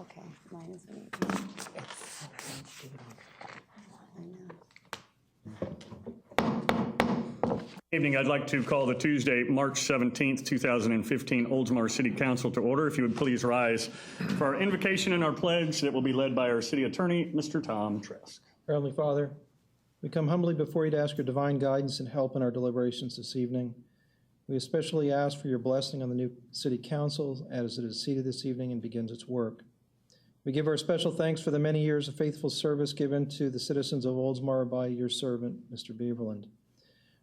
Okay, mine is an 18. I know. Evening, I'd like to call the Tuesday, March 17th, 2015 Oldsmar City Council to order. If you would please rise for our invocation and our pledge that will be led by our city attorney, Mr. Tom Tresk. Our Heavenly Father, we come humbly before you to ask your divine guidance and help in our deliberations this evening. We especially ask for your blessing on the new city council as it is seated this evening and begins its work. We give our special thanks for the many years of faithful service given to the citizens of Oldsmar by your servant, Mr. Beaverland.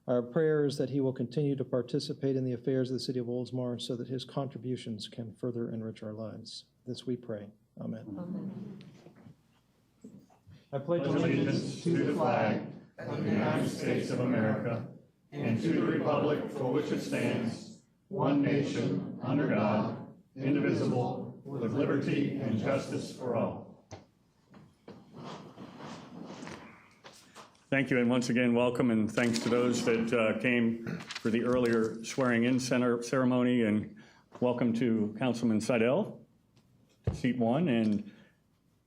Our prayer is that he will continue to participate in the affairs of the city of Oldsmar so that his contributions can further enrich our lives. This we pray. Amen. Amen. I pledge Allegiance to the flag of the United States of America and to the republic for which it stands, one nation, under God, indivisible, with liberty and justice for all. Thank you, and once again, welcome, and thanks to those that came for the earlier swearing-in ceremony, and welcome to Councilman Seidel, seat 1, and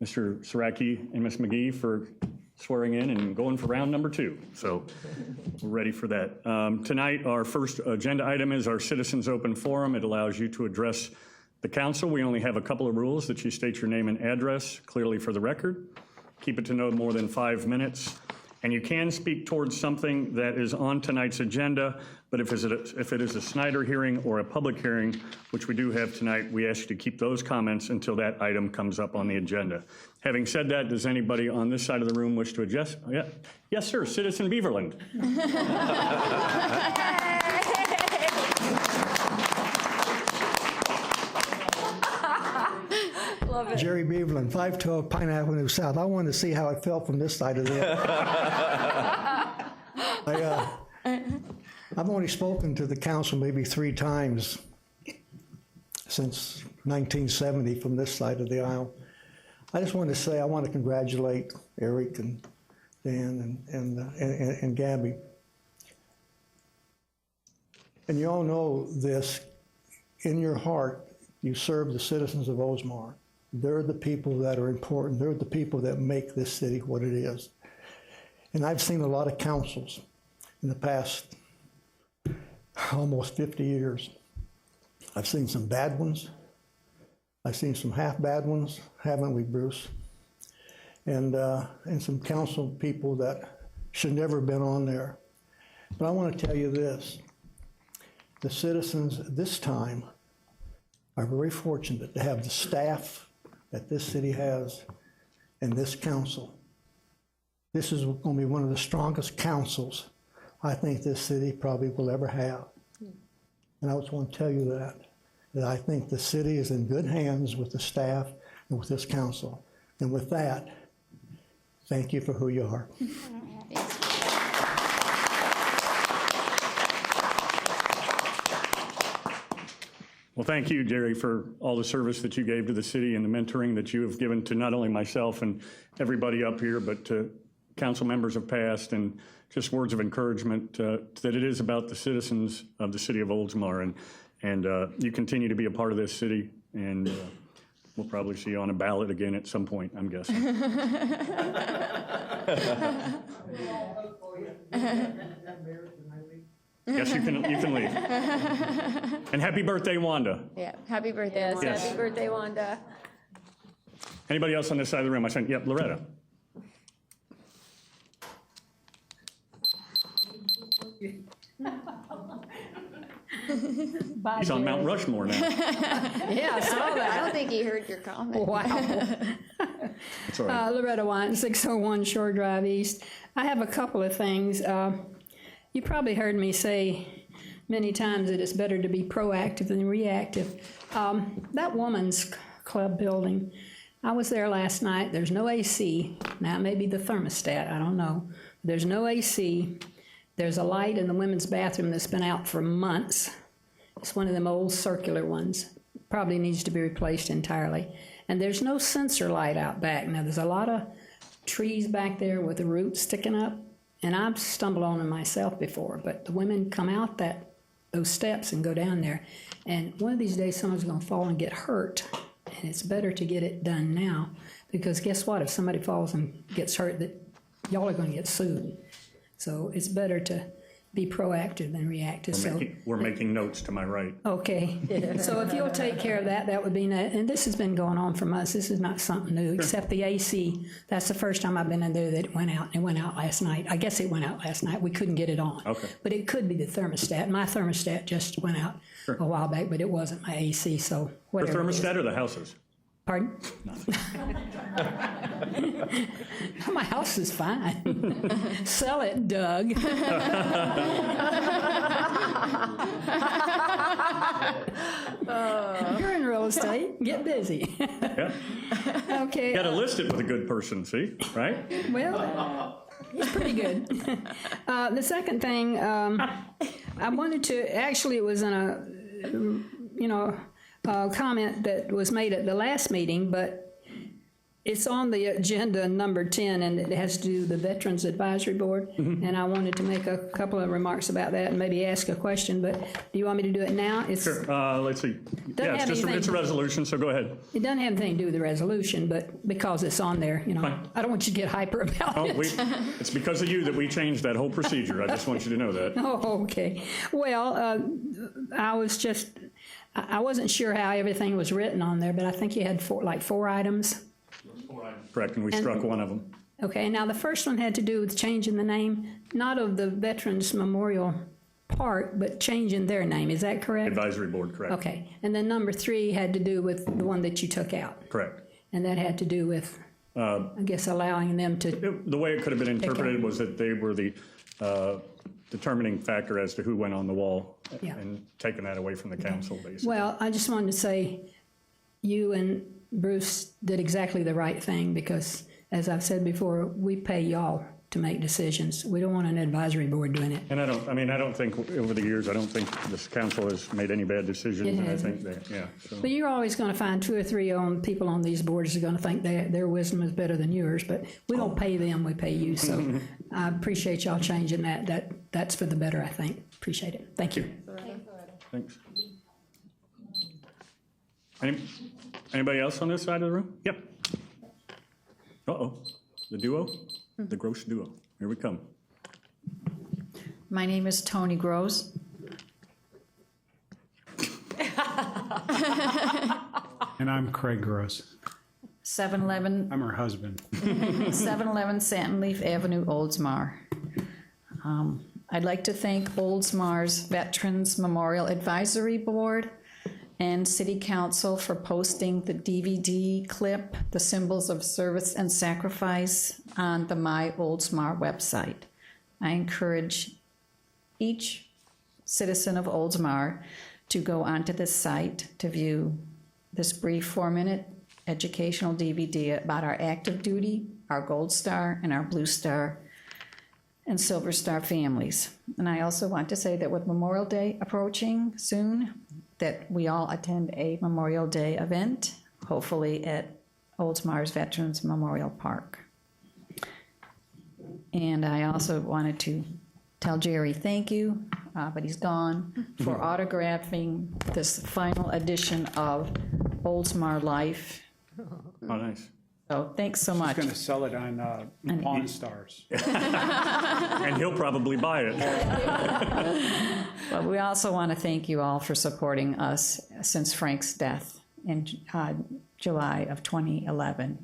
Mr. Saraki and Ms. McGee for swearing in and going for round number 2. So we're ready for that. Tonight, our first agenda item is our Citizens Open Forum. It allows you to address the council. We only have a couple of rules that you state your name and address clearly for the record. Keep it to no more than 5 minutes. And you can speak towards something that is on tonight's agenda, but if it is a Snyder hearing or a public hearing, which we do have tonight, we ask you to keep those comments until that item comes up on the agenda. Having said that, does anybody on this side of the room wish to address? Yeah. Yes, sir, Citizen Beaverland. Love it. Jerry Beaverland, 512 Pine Avenue South. I wanted to see how it felt from this side of the I've only spoken to the council maybe 3 times since 1970 from this side of the aisle. I just wanted to say I want to congratulate Eric and Dan and Gabby. And you all know this, in your heart, you serve the citizens of Oldsmar. They're the people that are important. They're the people that make this city what it is. And I've seen a lot of councils in the past almost 50 years. I've seen some bad ones. I've seen some half bad ones, haven't we, Bruce? And some council people that should never have been on there. But I want to tell you this. The citizens this time are very fortunate to have the staff that this city has and this council. This is going to be one of the strongest councils I think this city probably will ever have. And I just want to tell you that I think the city is in good hands with the staff and with this council. And with that, thank you for who you are. Well, thank you, Jerry, for all the service that you gave to the city and the mentoring that you have given to not only myself and everybody up here, but to council members of past, and just words of encouragement that it is about the citizens of the city of Oldsmar. And you continue to be a part of this city, and we'll probably see you on a ballot again at some point, I'm guessing. Yes, you can leave. And happy birthday, Wanda. Yeah, happy birthday, Wanda. Yes. Happy birthday, Wanda. Anybody else on this side of the room? I said, yep, Loretta. He's on Mount Rushmore now. Yeah, I saw that. I don't think he heard your comment. Wow. That's all right. Loretta Wine, 601 Shore Drive East. I have a couple of things. You probably heard me say many times that it's better to be proactive than reactive. That woman's club building, I was there last night. There's no AC. Now, maybe the thermostat, I don't know. There's no AC. There's a light in the women's bathroom that's been out for months. It's one of them old circular ones. Probably needs to be replaced entirely. And there's no sensor light out back. Now, there's a lot of trees back there with the roots sticking up, and I've stumbled on them myself before, but the women come out those steps and go down there. And one of these days, someone's going to fall and get hurt. and it's better to get it done now, because guess what? If somebody falls and gets hurt, that y'all are going to get sued. So it's better to be proactive than reactive. We're making notes to my right. Okay, so if you'll take care of that, that would be nice. And this has been going on for months. This is not something new, except the AC. That's the first time I've been in there that it went out. And it went out last night. I guess it went out last night. We couldn't get it on. Okay. But it could be the thermostat. My thermostat just went out a while back, but it wasn't my AC, so The whatever. thermostat or the houses? Pardon? My house is fine. Sell it, Doug. You're in real estate. Get busy. Yeah. Okay. Got to list it with a good person, see, right? Well, it's pretty good. The second thing, I wanted to, actually it was in a comment that was made at the last meeting, but it's on the agenda number 10, and it has to do with the Veterans Advisory Board, and I wanted to make a couple of remarks about that and maybe ask a question, but do you want me to do it now? Sure. Let's see. Yeah, have it's anything- a resolution, so go ahead. It doesn't have anything to do with the resolution, but because it's on there, Fine. I don't want you to get hyper about Oh, it. it's because of you that we changed that whole procedure. I just want you to know that. Oh, okay. Well, I wasn't sure how everything was written on there, but I think you had four items. Correct, and we struck one of them. Okay, now the first one had to do with changing the name, not of the Veterans Memorial Park, but changing their name. Is that correct? Advisory board, correct. Okay, and then number 3 had to do with the one that you took out, Correct. and that had to do with, I guess, allowing them to, The way it could have been interpreted was that they were the determining factor as to who went on the wall, Yeah. and taking that away from the council, basically. well, I just wanted to say you and Bruce did exactly the right thing, because, as I've said before, we pay y'all to make decisions. We don't want an advisory board doing it. And I don't think, over the years, I don't think this council has made any bad decisions. It And I hasn't. think that, yeah. So. But you're always going to find 2 or 3 people on these boards are going to think their wisdom is better than yours, but we don't pay them, we pay you. So I appreciate y'all changing that. That's for the better, I think. Appreciate it. Thank you. Thanks. Anybody else on this side of the room? Yep. Uh-oh, the duo, the gross duo. Here we come. My name is Tony Gross. And I'm Craig Gross. 711 I'm her husband. 711 Santonleaf Avenue, Oldsmar. I'd like to thank Oldsmar's Veterans Memorial Advisory Board and City Council for posting the DVD clip, The Symbols of Service and Sacrifice, on the My Oldsmar website. I encourage each citizen of Oldsmar to go onto this site to view this brief 4-minute educational DVD about our active duty, our Gold Star, and our Blue Star and Silver Star families. And I also want to say that with Memorial Day approaching soon, that we all attend a Memorial Day event, hopefully at Oldsmar's Veterans Memorial Park. And I also wanted to tell Jerry thank you, but he's gone, for autographing this final edition of Oldsmar Life. Oh, nice. So thanks so much. Going to sell it on Pawn Stars. And he'll probably buy it. But we also want to thank you all for supporting us since Frank's death in July of 2011.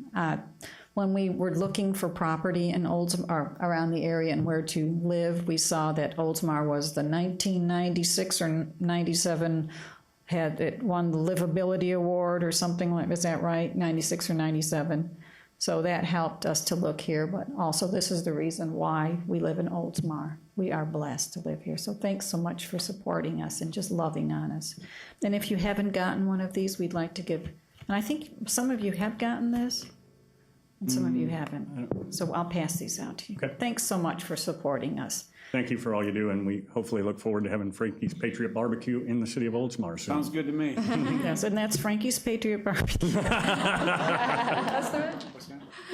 When we were looking for property in Oldsmar, around the area and where to live, we saw that Oldsmar was the 1996 or 97, it won the Livability Award or something like, is that right? 96 or 97. So that helped us to look here, but also this is the reason why we live in Oldsmar. We are blessed to live here. So thanks so much for supporting us and just loving on us. And if you haven't gotten one of these, we'd like to give, and I think some of you have gotten this, and some of you haven't. So I'll pass these out to you. Okay. Thanks so much for supporting us. Thank you for all you do, and we hopefully look forward to having Frankie's Patriot Barbecue in the city of Oldsmar soon. Sounds good to me. Yes, and that's Frankie's Patriot Barbecue.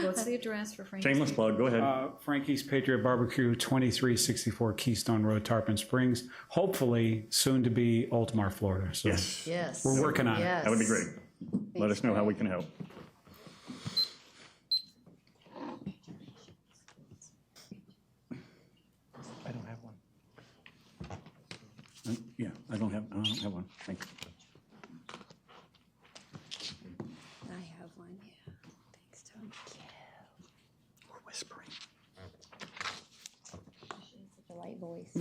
What's the address for Frankie's? Shameless plug, go ahead. Frankie's Patriot Barbecue, 2364 Keystone Road, Tarpon Springs. Hopefully soon to be Oldsmar, Florida. So Yes, Yes. we're working on it. Yes. that would be great. let us know how we can help. I don't have one. Yeah, I don't have one. Thank you. I have one, yeah. Thanks, Tom. We're whispering. Such a light voice.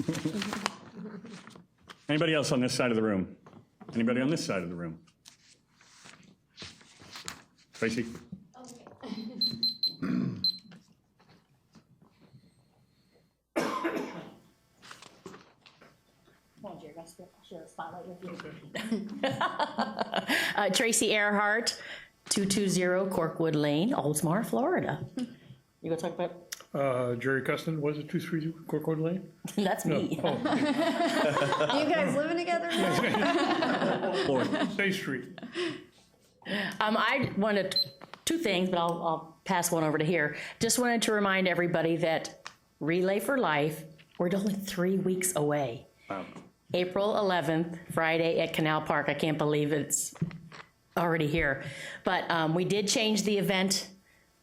Anybody else on this side of the room? Anybody on this side of the room? Tracy? Tracy Earhart, 220 Corkwood Lane, Oldsmar, Florida. You gonna talk about? Jerry Custon, was it 230 Corkwood Lane? That's me. Oh, You guys living together now? State Street. I wanted two things, but I'll pass one over to here. Just wanted to remind everybody that Relay for Life, we're only 3 weeks away. Wow. April 11th, Friday at Canal Park. I can't believe it's already here. But we did change the event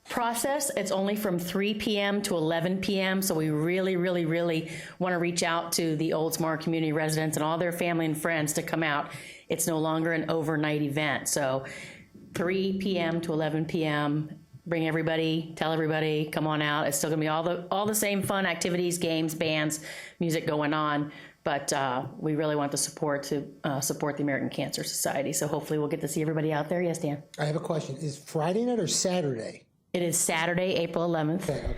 process. It's only from 3 p.m. to 11 p.m. So we really, really, really want to reach out to the Oldsmar community residents and all their family and friends to come out. It's no longer an overnight event. So 3 p.m. to 11 p.m. Bring everybody, tell everybody, come on out. It's still gonna be all the same fun activities, games, bands, music going on. But we really want the support to support the American Cancer Society. So hopefully we'll get to see everybody out there. Yes, Dan? I have a question. Is Friday night or Saturday? It is Saturday, April 11th, Okay.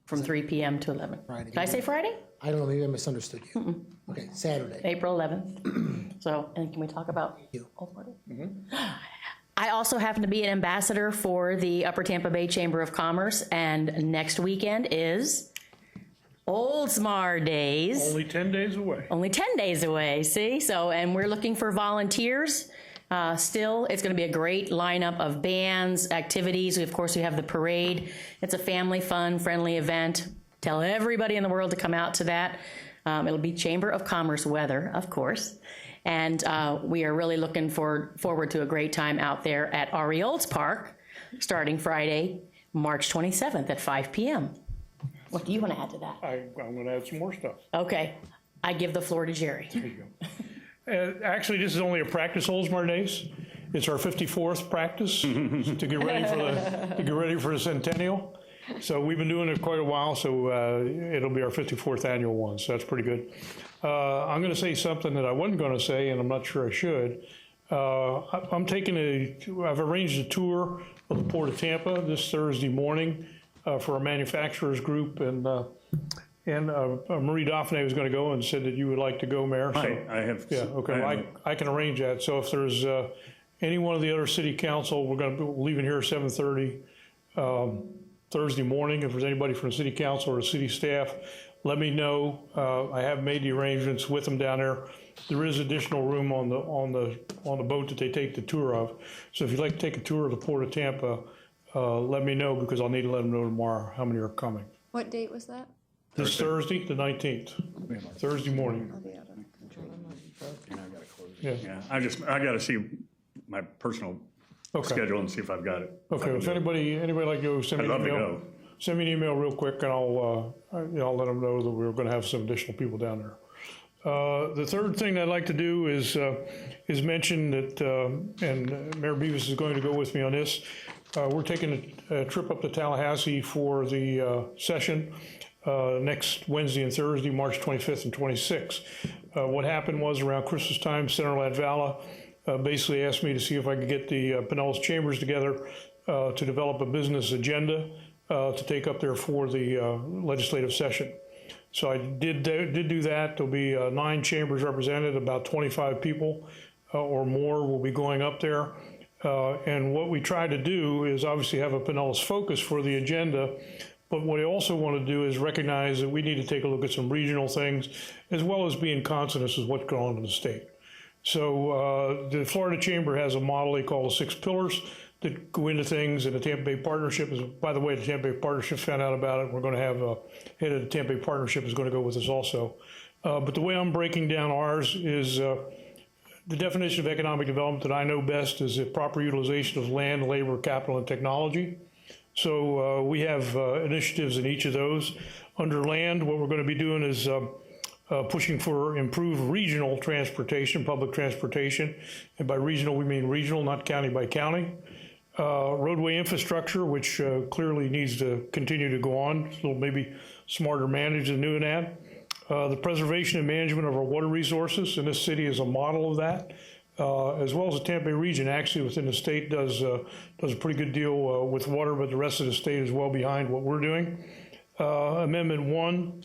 from 3 p.m. to 11. Friday. Did I say Friday? I don't know, maybe I misunderstood you. Okay, Saturday. April 11th. So, and can we talk about you. Oldsmar Day? I also happen to be an ambassador for the Upper Tampa Bay Chamber of Commerce, and next weekend is Oldsmar Days. Only 10 days away. Only 10 days away, see? So, and we're looking for volunteers. Still, it's going to be a great lineup of bands, activities. Of course, we have the parade. It's a family, fun, friendly event. Tell everybody in the world to come out to that. It'll be Chamber of Commerce weather, of course. And we are really looking forward to a great time out there at RE Olds Park, starting Friday, March 27th at 5 p.m. What do you want to add to that? I'm going to add some more stuff. Okay, I give the floor to Jerry. There you go. Actually, this is only a practice Oldsmar Days. It's our 54th practice to get ready for the centennial. So we've been doing it quite a while, so it'll be our 54th annual one, so that's pretty good. I'm going to say something that I wasn't going to say, and I'm not sure I should. I've arranged a tour of the Port of Tampa this Thursday morning for a manufacturers group, and Marie Dauphiné was going to go and said that you would like to go, Mayor. So, I have. yeah, okay. I can arrange that. So if there's any one of the other city council, we're going to be leaving here at 7:30 Thursday morning. If there's anybody from the city council or the city staff, let me know. I have made the arrangements with them down there. There is additional room on the boat that they take the tour of. So if you'd like to take a tour of the Port of Tampa, let me know, because I'll need to let them know tomorrow how many are coming. What date was that? This Thursday, the 19th, Thursday morning. I'll be out of country. Yeah. I got to see my personal schedule and see if I've got it. Okay. If anybody like to go, send me I'd an love to email. go. Send me an email real quick, and I'll let them know that we're going to have some additional people down there. The third thing I'd like to do is mention that, and Mayor Beavis is going to go with me on this. We're taking a trip up to Tallahassee for the session next Wednesday and Thursday, March 25th and 26th. What happened was, around Christmas time, Senator Latvala basically asked me to see if I could get the Pinellas chambers together to develop a business agenda to take up there for the legislative session. So I did do that. There'll be 9 chambers represented, about 25 people or more will be going up there. And what we try to do is obviously have a Pinellas focus for the agenda, but what I also want to do is recognize that we need to take a look at some regional things, as well as be in consonance with what's going on in the state. So the Florida Chamber has a model they call the 6 pillars that go into things, and the Tampa Bay Partnership is, by the way, the Tampa Bay Partnership found out about it. We're going to have a head of the Tampa Bay Partnership is going to go with us also. But the way I'm breaking down ours is the definition of economic development that I know best is the proper utilization of land, labor, capital, and technology. So we have initiatives in each of those. Under land, what we're going to be doing is pushing for improved regional transportation, public transportation. And by regional, we mean regional, not county by county. Roadway infrastructure, which clearly needs to continue to go on, so maybe smarter managed than doing that. The preservation and management of our water resources, and this city is a model of that, as well as the Tampa Bay region actually within the state does a pretty good deal with water, but the rest of the state is well behind what we're doing. Amendment 1,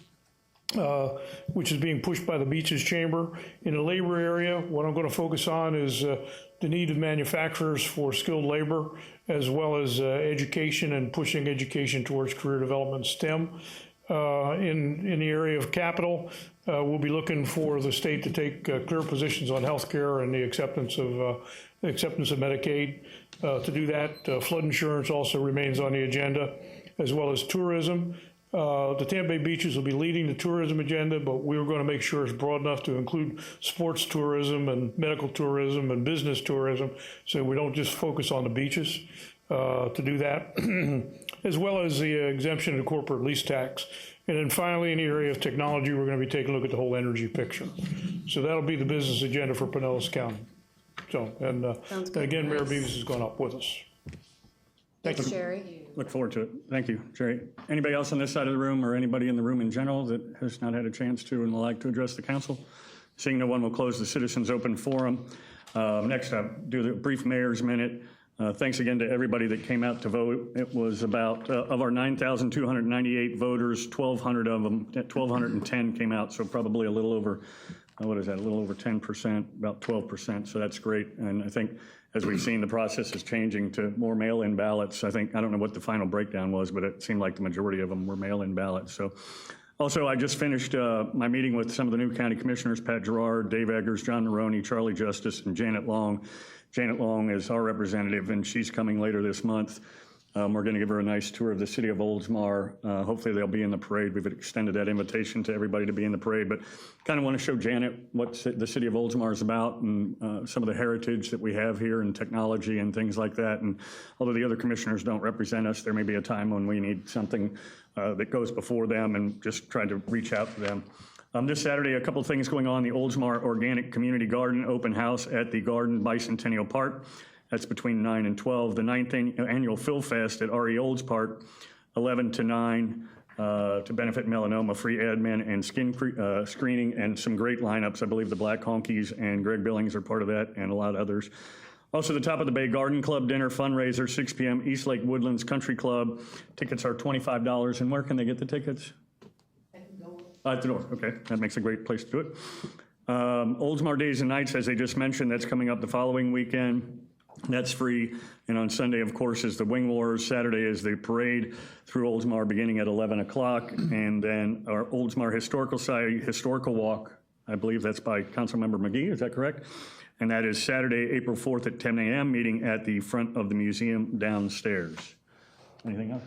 which is being pushed by the Beaches Chamber. In the labor area, what I'm going to focus on is the need of manufacturers for skilled labor, as well as education and pushing education towards career development STEM. In the area of capital, we'll be looking for the state to take clear positions on healthcare and the acceptance of Medicaid. To do that, flood insurance also remains on the agenda, as well as tourism. The Tampa Bay beaches will be leading the tourism agenda, but we're going to make sure it's broad enough to include sports tourism and medical tourism and business tourism, so we don't just focus on the beaches. To do that, as well as the exemption of corporate lease tax. And then finally, in the area of technology, we're going to be taking a look at the whole energy picture. So that'll be the business agenda for Pinellas County. So, and again, Mayor Beavis has gone up with us. Thanks, Jerry. Look forward to it. Thank you, Jerry. Anybody else on this side of the room or anybody in the room in general that has not had a chance to and would like to address the council? Seeing no one, will close the citizens open forum. Next up, do the brief mayor's minute. Thanks again to everybody that came out to vote. It was about, of our 9,298 voters, 1,210 came out, so probably a little over, what is that, a little over 10%, about 12%, so that's great. And I think, as we've seen, the process is changing to more mail-in ballots. I don't know what the final breakdown was, but it seemed like the majority of them were mail-in ballots. So, also, I just finished my meeting with some of the new county commissioners, Pat Gerard, Dave Eggers, John Neroni, Charlie Justice, and Janet Long. Janet Long is our representative, and she's coming later this month. We're going to give her a nice tour of the City of Oldsmar. Hopefully they'll be in the parade. We've extended that invitation to everybody to be in the parade, but kind of want to show Janet what the City of Oldsmar is about and some of the heritage that we have here and technology and things like that. And although the other commissioners don't represent us, there may be a time when we need something that goes before them, and just trying to reach out to them. This Saturday, a couple of things going on. The Oldsmar Organic Community Garden open house at the Garden Bicentennial Park. That's between 9 and 12. The 9th annual Phil Fest at RE Olds Park, 11 to 9, to benefit melanoma, free admin and skin screening, and some great lineups. I believe the Black Honkies and Greg Billings are part of that, and a lot of others. Also, the Top of the Bay Garden Club dinner fundraiser, 6 p.m., Eastlake Woodlands Country Club. Tickets are $25. And where can they get the tickets? At the door, okay. That makes a great place to do it. Oldsmar Days and Nights, as they just mentioned, that's coming up the following weekend. That's free. And on Sunday, of course, is the Wing Wars. Saturday is the parade through Oldsmar beginning at 11 o'clock. And then our Oldsmar Historical Society Historical Walk, I believe that's by Councilmember McGee, is that correct? And that is Saturday, April 4th at 10 a.m., meeting at the front of the museum downstairs. Anything else?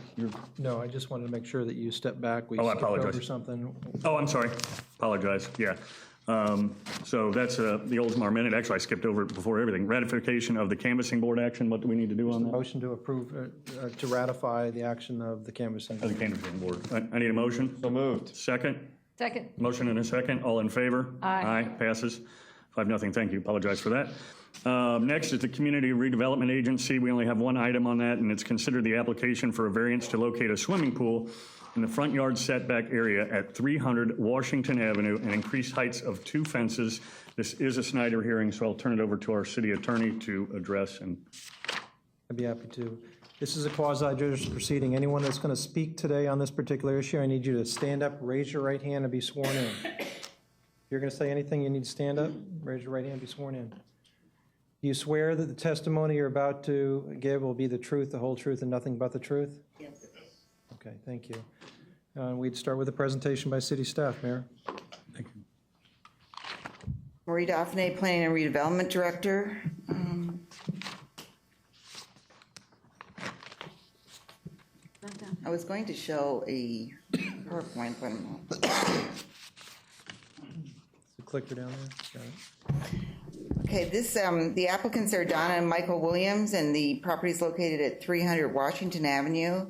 No, I just wanted to make sure that you step back. We I skipped apologize. over something. Oh, I'm sorry. Apologize. Yeah. So that's the Oldsmar minute. Actually, I skipped over it before everything. Ratification of the canvassing board action. What do we need to do on that? Motion to approve, to ratify the action of the canvassing. Of the canvassing board. I need a motion. So moved. Second. Second. Motion and a second. All in favor? Aye. Aye. Passes. 5-0. Thank you. Apologize for that. Next is the Community Redevelopment Agency. We only have one item on that, and it's considered the application for a variance to locate a swimming pool in the front yard setback area at 300 Washington Avenue and increase heights of 2 fences. This is a Snyder hearing, so I'll turn it over to our city attorney to address. And I'd be happy to. This is a quasi-judicial proceeding. Anyone that's going to speak today on this particular issue, I need you to stand up, raise your right hand, and be sworn in. If you're going to say anything, you need to stand up, raise your right hand, be sworn in. Do you swear that the testimony you're about to give will be the truth, the whole truth, and nothing but the truth? Yes. Okay, thank you. We'd start with a presentation by city staff, Mayor. thank you. Marie Daphne, Planning and Redevelopment Director. I was going to show a PowerPoint, but I'm not. The clicker down there. Got it. Okay, this, the applicants are Donna and Michael Williams, and the property is located at 300 Washington Avenue.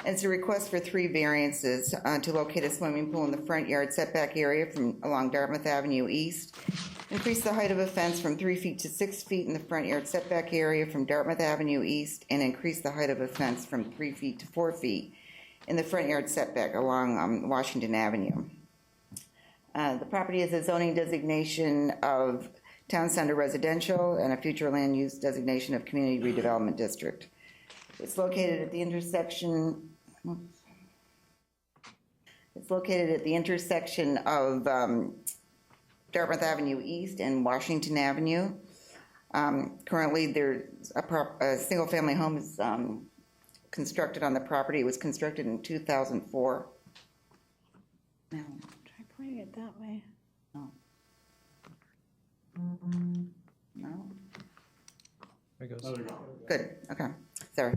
And it's a request for 3 variances to locate a swimming pool in the front yard setback area from along Dartmouth Avenue East, increase the height of a fence from 3 feet to 6 feet in the front yard setback area from Dartmouth Avenue East, and increase the height of a fence from 3 feet to 4 feet in the front yard setback along Washington Avenue. The property has a zoning designation of Town Center Residential and a future land use designation of Community Redevelopment District. It's located at the intersection. It's located at the intersection of Dartmouth Avenue East and Washington Avenue. Currently, there's a single-family home is constructed on the property. It was constructed in 2004. Now, Try pointing it that way. no. There it goes. Good, okay, sorry.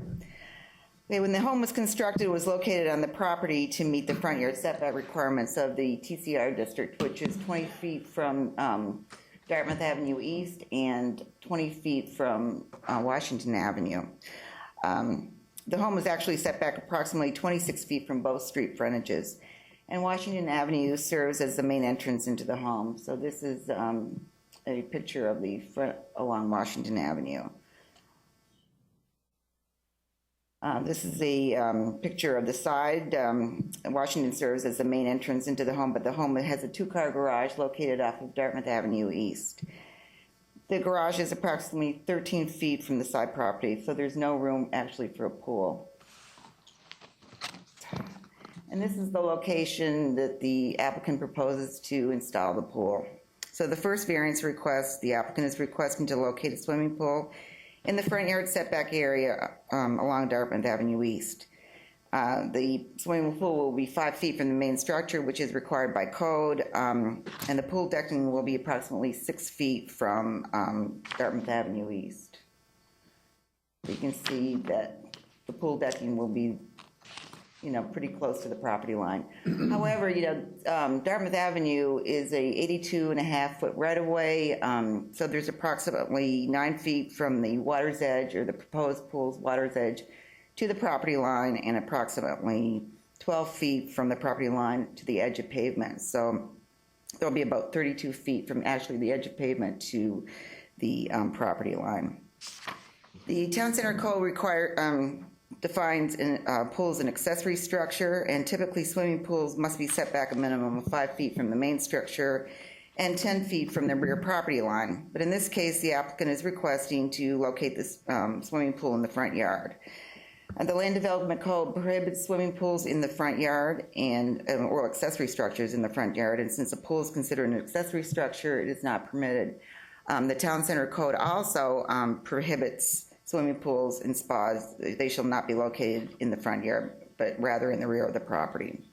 Okay, when the home was constructed, it was located on the property to meet the front yard setback requirements of the TCR district, which is 20 feet from Dartmouth Avenue East and 20 feet from Washington Avenue. The home was actually set back approximately 26 feet from both street frontages. And Washington Avenue serves as the main entrance into the home. So this is a picture of the front along Washington Avenue. This is a picture of the side. Washington serves as the main entrance into the home, but the home has a 2-car garage located off of Dartmouth Avenue East. The garage is approximately 13 feet from the side property, so there's no room actually for a pool. And this is the location that the applicant proposes to install the pool. So the first variance request, the applicant is requesting to locate a swimming pool in the front yard setback area along Dartmouth Avenue East. The swimming pool will be 5 feet from the main structure, which is required by code, and the pool decking will be approximately 6 feet from Dartmouth Avenue East. You can see that the pool decking will be, pretty close to the property line. However, Dartmouth Avenue is a 82.5-foot right-of-way, so there's approximately 9 feet from the water's edge, or the proposed pool's water's edge, to the property line, and approximately 12 feet from the property line to the edge of pavement. So there'll be about 32 feet from actually the edge of pavement to the property line. The Town Center Code defines pools an accessory structure, and typically swimming pools must be set back a minimum of 5 feet from the main structure and 10 feet from the rear property line. But in this case, the applicant is requesting to locate this swimming pool in the front yard. The Land Development Code prohibits swimming pools in the front yard or accessory structures in the front yard, and since a pool is considered an accessory structure, it is not permitted. The Town Center Code also prohibits swimming pools and spas. They shall not be located in the front yard, but rather in the rear of the property.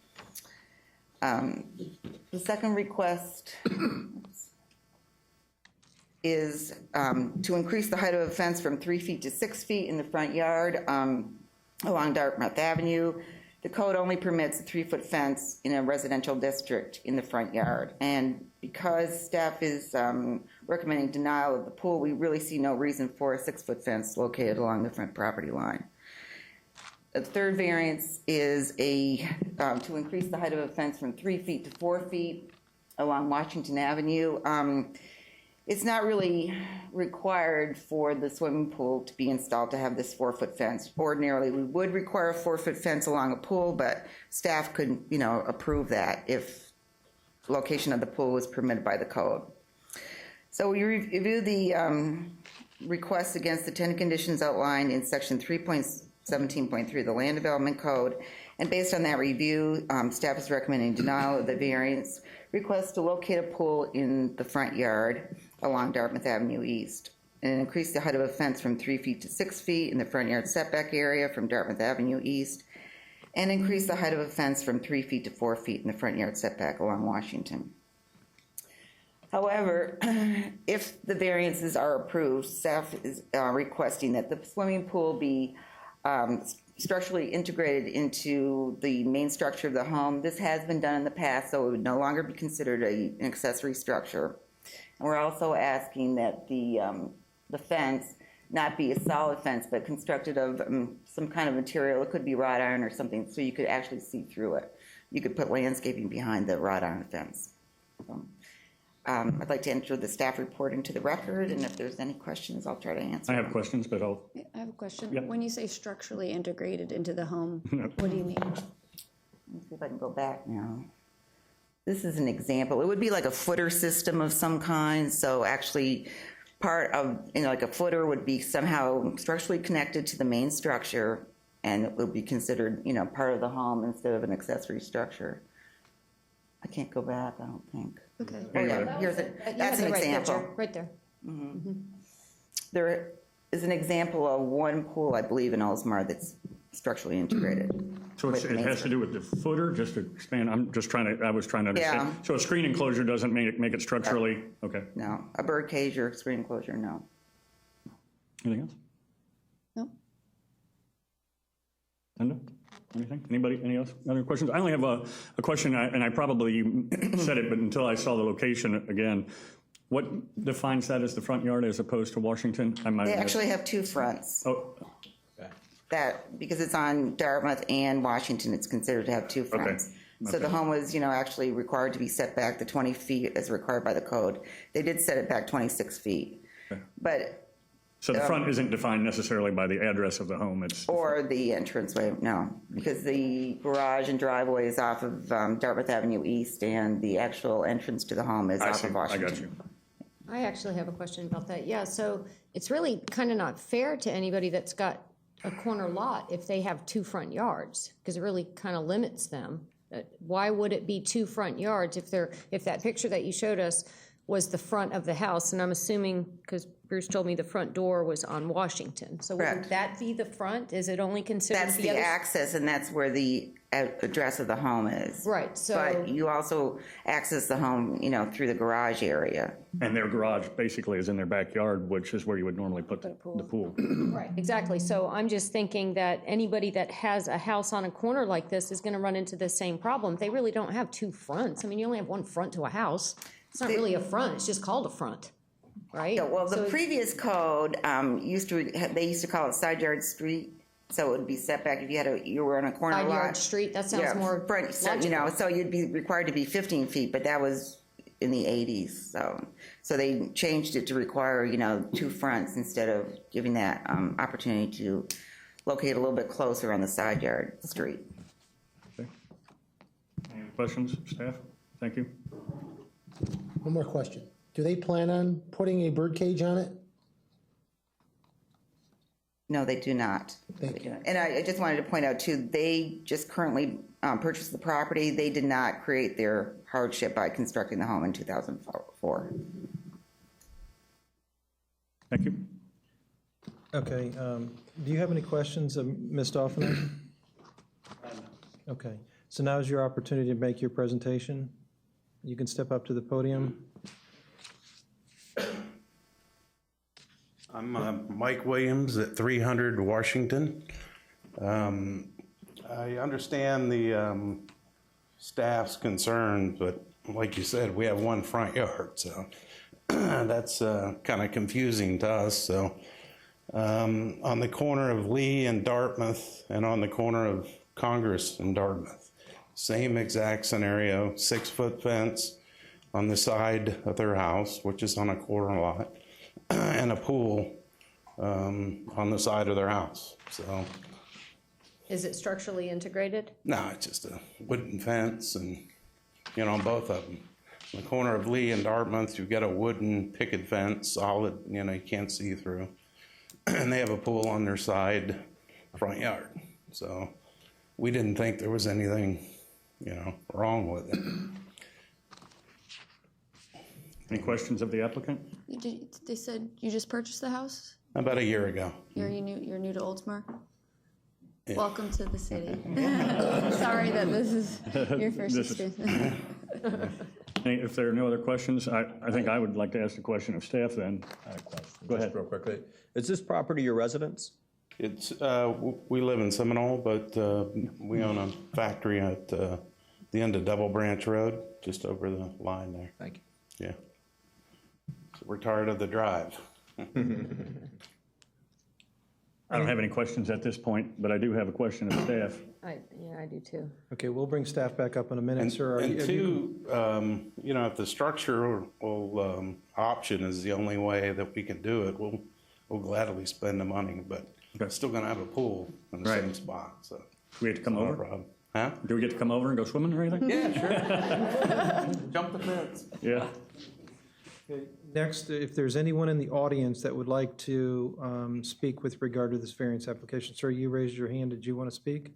The second request is to increase the height of a fence from 3 feet to 6 feet in the front yard along Dartmouth Avenue. The code only permits a 3-foot fence in a residential district in the front yard. And because staff is recommending denial of the pool, we really see no reason for a 6-foot fence located along the front property line. The third variance is to increase the height of a fence from 3 feet to 4 feet along Washington Avenue. It's not really required for the swimming pool to be installed to have this 4-foot fence. Ordinarily, we would require a 4-foot fence along a pool, but staff could, approve that if location of the pool was permitted by the code. So we review the requests against the 10 conditions outlined in section 3.17.3 of the Land Development Code, and based on that review, staff is recommending denial of the variance request to locate a pool in the front yard along Dartmouth Avenue East, and increase the height of a fence from 3 feet to 6 feet in the front yard setback area from Dartmouth Avenue East, and increase the height of a fence from 3 feet to 4 feet in the front yard setback along Washington. However, if the variances are approved, staff is requesting that the swimming pool be structurally integrated into the main structure of the home. This has been done in the past, so it would no longer be considered an accessory structure. We're also asking that the fence not be a solid fence, but constructed of some kind of material. It could be wrought iron or something, so you could actually see through it. You could put landscaping behind the wrought iron fence. I'd like to enter the staff report into the record, and if there's any questions, I'll try to answer. I have questions, but I'll, I have a question. Yep. When you say structurally integrated into the home, what do you mean? Let me see if I can go back now. This is an example. It would be like a footer system of some kind. So actually, part of, like a footer would be somehow structurally connected to the main structure, and it would be considered, part of the home instead of an accessory structure. I can't go back, I don't think. Okay. Oh, yeah, here's it. That's an example. Right there. There is an example of one pool, I believe, in Oldsmar that's structurally integrated. so it has to do with the footer, just to expand, I was trying to understand. Yeah. So a screen enclosure doesn't make it structurally, okay. No, a bird cage or screen enclosure, no. Anything else? No. Linda? Anything? Anybody? Any else? Other questions? I only have a question, and I probably said it, but until I saw the location again, what defines that as the front yard as opposed to Washington? They actually have two fronts. Oh, That, because it's on Dartmouth and Washington, it's considered to have two fronts. So the home was, actually required to be set back the 20 feet as required by the code. They did set it back 26 feet. Okay. But so the front isn't defined necessarily by the address of the home, it's... or the entranceway, no, because the garage and driveway is off of Dartmouth Avenue East, and the actual entrance to the home is off of Washington. I got you. I actually have a question about that. Yeah, so it's really kind of not fair to anybody that's got a corner lot if they have two front yards, because it really kind of limits them. Why would it be two front yards if that picture that you showed us was the front of the house? And I'm assuming, because Bruce told me the front door was on Washington. So wouldn't Correct. that be the front? Is it only considered That's the other? access, and that's where the address of the home is. Right, so. But you also access the home, through the garage area. And their garage basically is in their backyard, which is where you would normally put the pool. Right, exactly. So I'm just thinking that anybody that has a house on a corner like this is gonna run into the same problem. They really don't have two fronts. I mean, you only have one front to a house. It's not really a front, it's just called a front, right? Yeah, well, the So- previous code they used to call it side yard street, so it would be setback if you were on a corner lot. Side yard street, that sounds Yeah, more front, logical. so you'd be required to be 15 feet, but that was in the 80s, so they changed it to require, two fronts instead of giving that opportunity to locate a little bit closer on the side yard street. Okay. Any questions, staff? Thank you. One more question. Do they plan on putting a bird cage on it? No, they do not. Thank you. And I just wanted to point out too, they just currently purchased the property. They did not create their hardship by constructing the home in 2004. Thank you. Okay, do you have any questions of Ms. Dolphin? Okay, so now is your opportunity to make your presentation. You can step up to the podium. I'm Mike Williams at 300 Washington. I understand the staff's concerns, but like you said, we have one front yard, so that's kind of confusing to us. So on the corner of Lee and Dartmouth, and on the corner of Congress and Dartmouth, same exact scenario, 6-foot fence on the side of their house, which is on a corner lot, and a pool on the side of their house. So, Is it structurally integrated? no, it's just a wooden fence, and both of them. On the corner of Lee and Dartmouth, you've got a wooden picket fence, solid, you can't see through. And they have a pool on their side front yard. So we didn't think there was anything, wrong with it. Any questions of the applicant? They said you just purchased the house? About a year ago. You're new to Oldsmar? Yeah. Welcome to the city. Sorry that this is your first This is- experience. If there are no other questions, I think I would like to ask a question of staff then. I have a question. Go ahead. Just real quickly. Is this property your residence? It's, we live in Seminole, but we own a factory at the end of Double Branch Road, just over the line there. Thank you. Yeah. we're tired of the drive. I don't have any questions at this point, but I do have a question of staff. Yeah, I do too. Okay, we'll bring staff back up in a minute, And, sir. and two, you know, if the structural option is the only way that we can do it, we'll gladly spend the money, but it's still gonna have a pool in the same spot, so. Do we have to come Not a over? problem. Huh? Do we get to come over and go swimming or anything? Yeah, sure. Jump the fence. Yeah. Okay, next, if there's anyone in the audience that would like to speak with regard to this variance application. Sir, you raised your hand. Did you want to speak?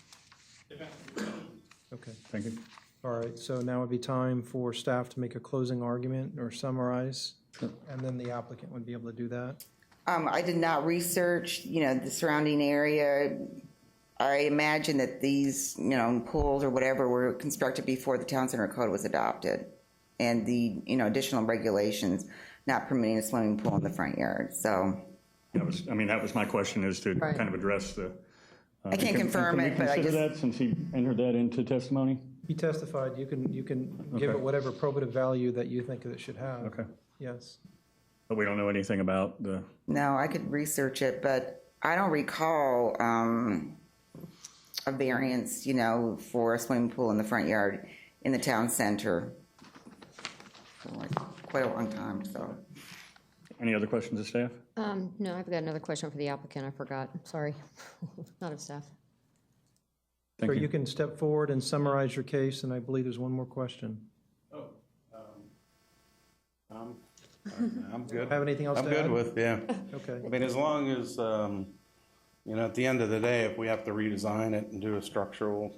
Okay. Thank you. All right, so now would be time for staff to make a closing argument or summarize, and then the applicant would be able to do that. I did not research, the surrounding area. I imagine that these, pools or whatever were constructed before the Town Center Code was adopted, and the, additional regulations not permitting a swimming pool in the front yard. So That was my question, is to kind of address the. I can't confirm it, but I Can we just. consider that since he entered that into testimony? He testified. You can give Okay. it whatever probative value that you think it should have. Okay. Yes. But we don't know anything about the. No, I could research it, but I don't recall a variance, for a swimming pool in the front yard in the town center for quite a long time, so. Any other questions of staff? No, I've got another question for the applicant. I forgot. Sorry. Not of staff. Thank So you. you can step forward and summarize your case, and I believe there's one more question. I'm good. Have anything else I'm to good add? with, yeah. Okay. I mean, as long as, at the end of the day, if we have to redesign it and do a structural,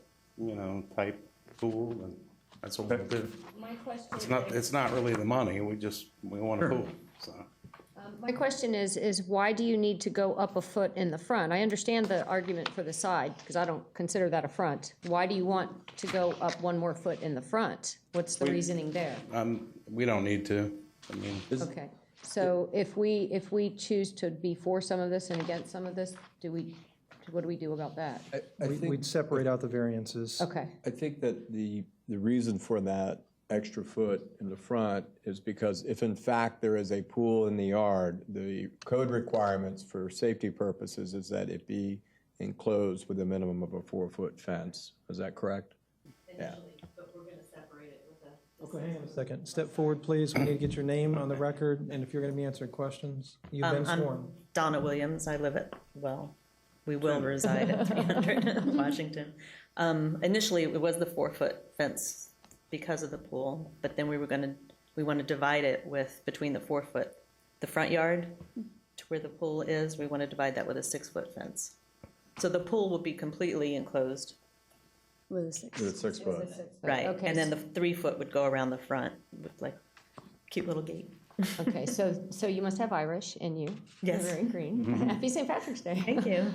type pool, then that's what we'll do. My question It's not really the money, we want a pool, so. My question is why do you need to go up a foot in the front? I understand the argument for the side, because I don't consider that a front. Why do you want to go up one more foot in the front? What's the reasoning there? We don't need to, I mean. Okay, so if we choose to be for some of this and against some of this, what do we do about that? We'd separate out the variances. Okay, I think that the reason for that extra foot in the front is because if in fact there is a pool in the yard, the code requirements for safety purposes is that it be enclosed with a minimum of a 4-foot fence. Is that correct? Initially, but we're going to separate it with a. Okay, hang on a second. Step forward, please. We need to get your name on the record, and if you're going to be answering questions, you've been sworn. I'm Donna Williams. I live we will reside at 300 Washington. Initially, it was the 4-foot fence because of the pool, but then we want to divide it between the 4-foot, the front yard to where the pool is, we want to divide that with a 6-foot fence. So the pool will be completely enclosed. with a 6. With a 6-foot. Right, Okay. and then the 3-foot would go around the front with like cute little gate. Okay, so you must have Irish in you. Yes. You're very green. Happy St. Patrick's Day. Thank you.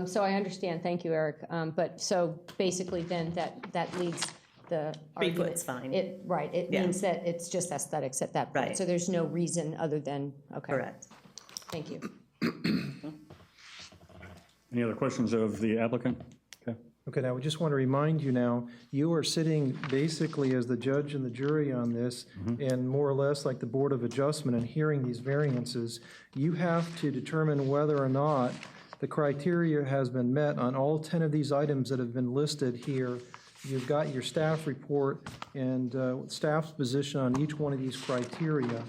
So I understand, thank you, Eric. But so basically then that leads the 3 argument. foot's fine. It Yeah. means that it's just aesthetics at that point. Right. So there's no reason other than, okay. Correct. Thank you. Any other questions of the applicant? Okay. Okay, now we just want to remind you now, you are sitting basically as the judge and the jury on this, and more or less like the Board of Adjustment and hearing these variances. You have to determine whether or not the criteria has been met on all 10 of these items that have been listed here. You've got your staff report and staff's position on each one of these criteria.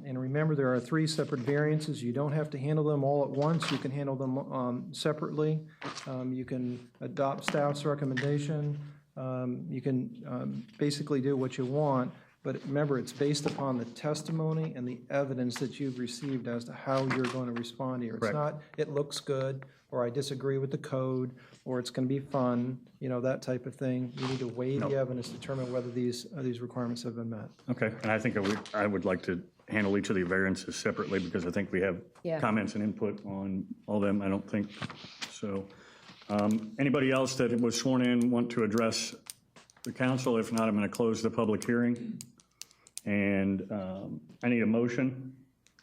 And remember, there are 3 separate variances. You don't have to handle them all at once. You can handle them separately. You can adopt staff's recommendation. You can basically do what you want. But remember, it's based upon the testimony and the evidence that you've received as to how you're going to respond here. It's Correct. not, it looks good, or I disagree with the code, or it's going to be fun, that type of thing. You need to weigh the evidence, determine whether these requirements have been met. Okay, and I think I would like to handle each of the variances separately because I think we have comments and input on all of them. I don't think so. Anybody else that was sworn in want to address the council? If not, I'm going to close the public hearing. And I need a motion.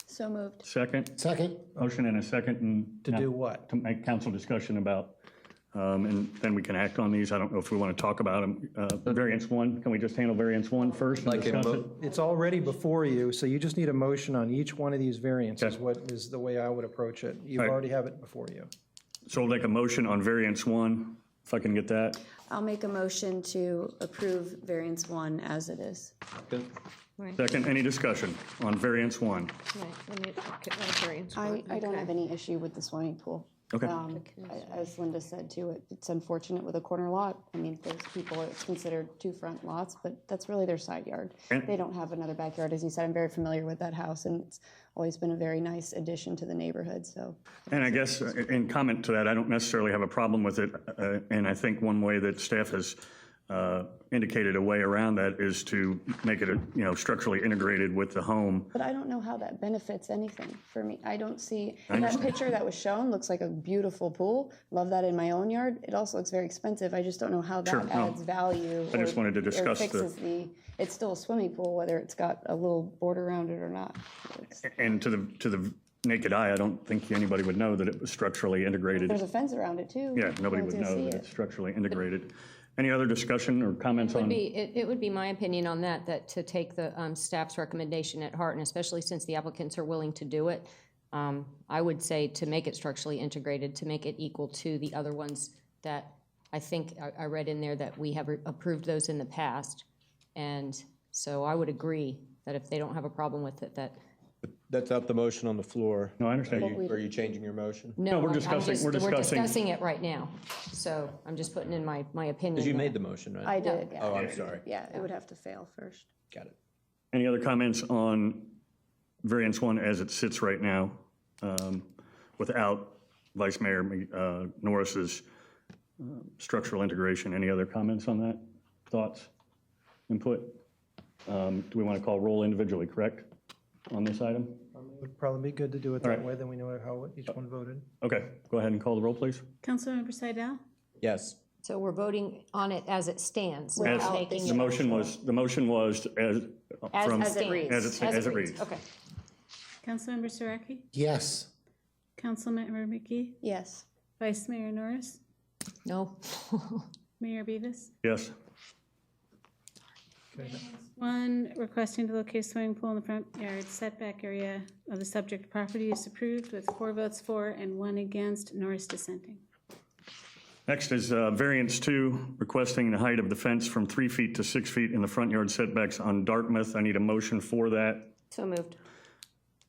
So moved. Second? Second. Motion and a second. And To do what? To make council discussion about and then we can act on these. I don't know if we want to talk about them. Variance 1, can we just handle variance 1 first? And discuss it? It's already before you, so you just need a motion on each one of these variances, what is the way I would approach it. You All right. already have it before you. So we'll make a motion on variance 1, if I can get that. I'll make a motion to approve variance 1 as it is. Second, any discussion on variance 1? Right, let me get my variance one. I don't have any issue with the swimming pool. Okay. As Linda said too, it's unfortunate with a corner lot. I mean, there's people, it's considered 2 front lots, but that's really their side yard. And- They don't have another backyard. As you said, I'm very familiar with that house, and it's always been a very nice addition to the neighborhood, so. And I guess in comment to that, I don't necessarily have a problem with it. And I think one way that staff has indicated a way around that is to make it, structurally integrated with the home. But I don't know how that benefits anything for me. I don't see, that picture that was shown looks like a beautiful pool. Love that in my own yard. It also looks very expensive. I just don't know how that Sure, no. adds value. I just wanted to or discuss fixes it's still a swimming pool, whether it's got a little border around it or not. And to the naked eye, I don't think anybody would know that it was structurally integrated. There's a fence around it too. Yeah, nobody No would one's gonna know see that it. it's structurally integrated. Any other discussion or comments on? It would be my opinion on that to take the staff's recommendation at heart, and especially since the applicants are willing to do it, I would say to make it structurally integrated, to make it equal to the other ones that I think I read in there that we have approved those in the past. And so I would agree that if they don't have a problem with it, that. That's not the motion on the floor. No, I understand. Are you changing your motion? No, we're discussing- we're we're discussing- discussing it right now. So I'm just putting in my opinion. Because you there. made the motion, right? I did, yeah. Oh, I'm sorry. Yeah, it would have to fail first. Got it. Any other comments on variance 1 as it sits right now, without Vice Mayor Norris's structural integration? Any other comments on that? Thoughts? Input? Do we want to call roll individually, correct, on this item? It would probably be good to do it All that right. way, then we know how each one voted. Okay, go ahead and call the roll, please. Councilmember Seidel? Yes. So we're voting on it as it stands. As, without making the it- motion was As it reads. As it reads. Okay. Councilmember Saraki? Yes. Councilmember McKee? Yes. Vice Mayor Norris? No. Mayor Beavis? Yes. One, requesting to locate a swimming pool in the front yard setback area of the subject property is approved with 4 votes for and 1 against, Norris dissenting. Next is variance 2, requesting the height of the fence from 3 feet to 6 feet in the front yard setbacks on Dartmouth. I need a motion for that. So moved.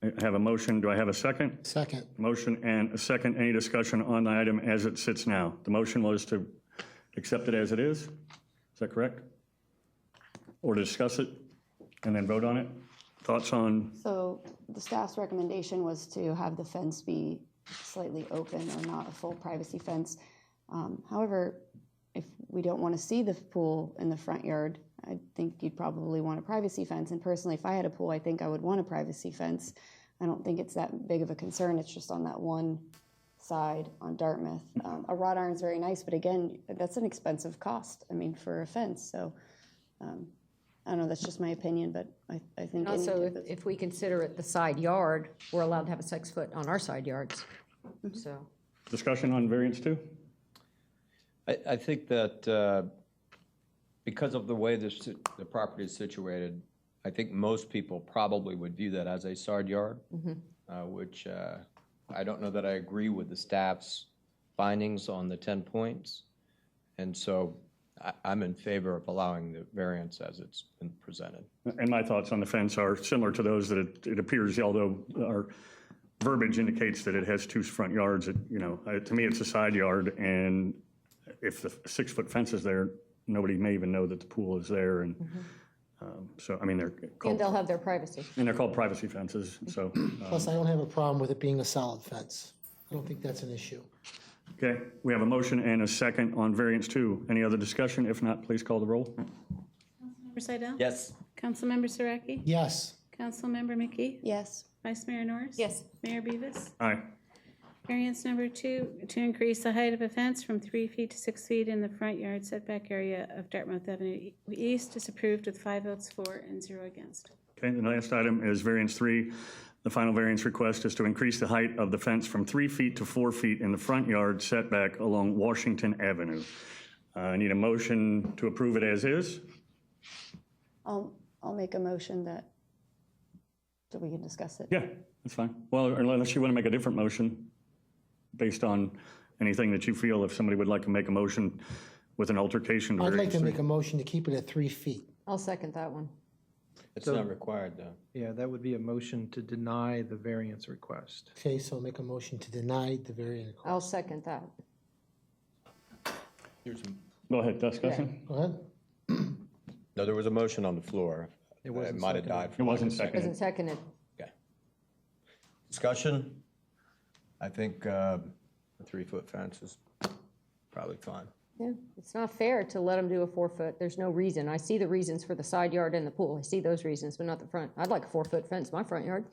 I have a motion. Do I have a second? Second. Motion and a second. Any discussion on the item as it sits now? The motion was to accept it as it is. Is that correct? Or to discuss it and then vote on it? Thoughts on? So the staff's recommendation was to have the fence be slightly open or not a full privacy fence. However, if we don't want to see the pool in the front yard, I think you'd probably want a privacy fence. And personally, if I had a pool, I think I would want a privacy fence. I don't think it's that big of a concern. It's just on that one side on Dartmouth. A wrought iron's very nice, but again, that's an expensive cost, I mean, for a fence. So I don't know, that's just my opinion, but I think. Also, if we consider it the side yard, we're allowed to have a 6 foot on our side yards. So. Discussion on variance 2? I think that because of the way the property is situated, I think most people probably would view that as a side yard, which I don't know that I agree with the staff's findings on the 10 points. And so I'm in favor of allowing the variance as it's been presented. And my thoughts on the fence are similar to those that it appears, although our verbiage indicates that it has 2 front yards, to me, it's a side yard. And if the 6 foot fence is there, nobody may even know that the pool is there. And so, I mean, they're called. And they'll have their privacy. And they're called privacy fences, so. Plus, I don't have a problem with it being a solid fence. I don't think that's an issue. Okay, we have a motion and a second on variance 2. Any other discussion? If not, please call the roll. Councilmember Seidel? Yes. Councilmember Saraki? Yes. Councilmember McKee? Yes. Vice Mayor Norris? Yes. Mayor Beavis? Aye. Variance number 2, to increase the height of a fence from 3 feet to 6 feet in the front yard setback area of Dartmouth Avenue East is approved with 5 votes for and 0 against. Okay, the last item is variance 3, The final variance request is to increase the height of the fence from 3 feet to 4 feet in the front yard setback along Washington Avenue. I need a motion to approve it as is. I'll make a motion so we can discuss it. Yeah, that's fine. Well, unless you want to make a different motion based on anything that you feel, if somebody would like to make a motion with an altercation. I'd like to make a motion to keep it at 3 feet. I'll second that one. It's not required, though. Yeah, that would be a motion to deny the variance request. Okay, so I'll make a motion to deny the variance. I'll second that. Go ahead, discussion. Go ahead. No, there was a motion on the floor. It wasn't might have seconded. died. It wasn't Wasn't seconded. seconded. Okay. Discussion? I think a 3-foot fence is probably fine. Yeah, it's not fair to let them do a 4-foot. There's no reason. I see the reasons for the side yard and the pool. I see those reasons, but not the front. I'd like a 4-foot fence in my front yard.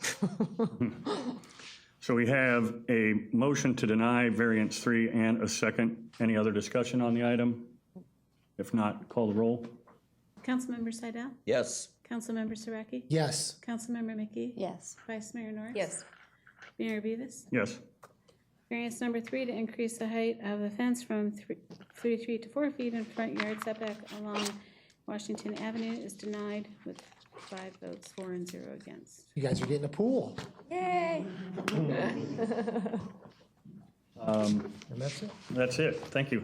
So we have a motion to deny variance 3 and a second. Any other discussion on the item? If not, call the roll. Councilmember Seidel? Yes. Councilmember Saraki? Yes. Councilmember McKee? Yes. Vice Mayor Norris? Yes. Mayor Beavis? Yes. Variance number 3 to increase the height of the fence from 3 feet to 4 feet in front yard setback along Washington Avenue is denied with 5 votes, 4 and 0 against. You guys are getting a pool. Yay! And that's it. That's it. Thank you.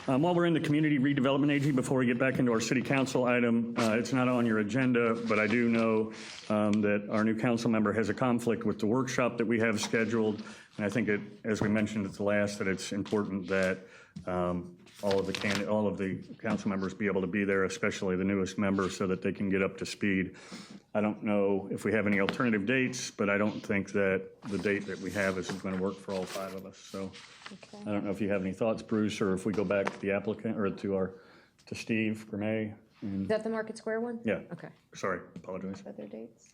While we're in the Community Redevelopment Agency, before we get back into our City Council item, it's not on your agenda, but I do know that our new council member has a conflict with the workshop that we have scheduled. And I think, as we mentioned at the last, that it's important that all of the council members be able to be there, especially the newest member, so that they can get up to speed. I don't know if we have any alternative dates, but I don't think that the date that we have is going to work for all 5 of us. So I don't know if you have any thoughts, Bruce, or if we go back to the applicant or to Steve Gramay. Is that the Market Square one? Yeah. Okay. Sorry, apologize. Other dates?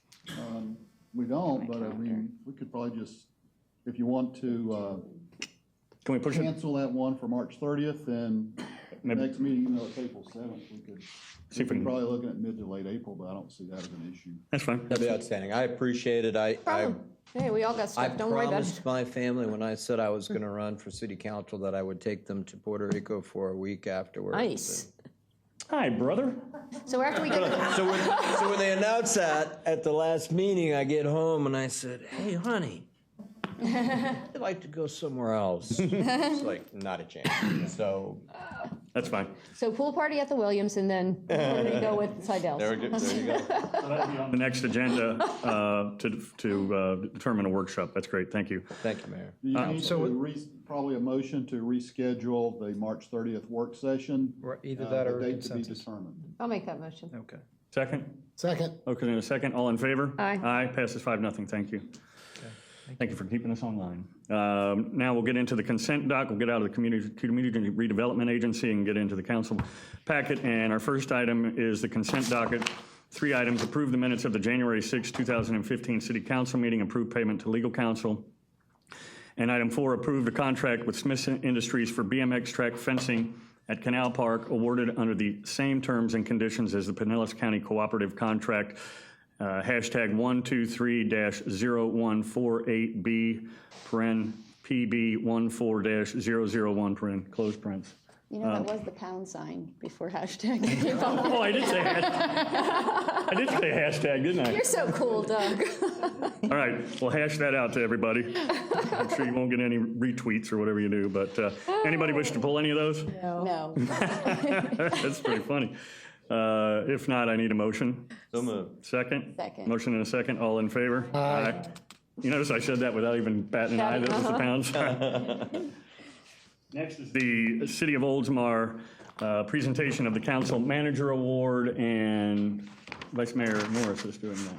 We don't, but I mean, we could probably just, if you want to Can we push it? cancel that one for March 30th, and Maybe- next meeting, even though it's April 7th, we could, See if we can- probably looking at mid to late April, but I don't see that as an issue. That's fine. That'd be outstanding. I appreciate it. Problem. Hey, we all got I stuff. Don't worry about promised it. my family when I said I was going to run for city council that I would take them to Puerto Rico for a week afterwards. Nice. Hi, brother. So after we get the, So when they announced that at the last meeting, I get home and I said, "Hey, honey, I'd like to go somewhere else." It's like, not a chance. So That's fine. so pool party at the Williams, and then Puerto Rico with Seidel. there you go. On the next agenda to determine a workshop. That's great. Thank you. Thank you, Mayor. You need to probably a motion to reschedule the March 30th work session. Right, either that or the date to be consensus. determined. I'll make that motion. Okay. Second? Second. Okay, in a second. All in favor? Aye. Aye. Passes 5-0. Thank you. Thank you for keeping us online. Now we'll get into the consent doc. We'll get out of the Community Redevelopment Agency and get into the council packet. And our first item is the consent docket. 3 items: approve the minutes of the January 6, 2015 City Council meeting, approve payment to legal counsel. And item 4, approve the contract with Smith Industries for BMX track fencing at Canal Park, awarded under the same terms and conditions as the Pinellas County Cooperative Contract. Hashtag 123-0148B, PB14-001, close prints. You know, that was the pound sign before hashtag came up. Oh, I did say hashtag. I did say hashtag, didn't I? You're so cool, Doug. All right, well, hash that out to everybody. I'm sure you won't get any retweets or whatever you do, but anybody wish to pull any of those? No. That's pretty funny. If not, I need a motion. So moved. Second? Second. Motion and a second. All in favor? Aye. You notice I said that without even batting an eye. That was the pound sign. Next is the City of Oldsmar presentation of the Council Manager Award, and Vice Mayor Morris is doing that.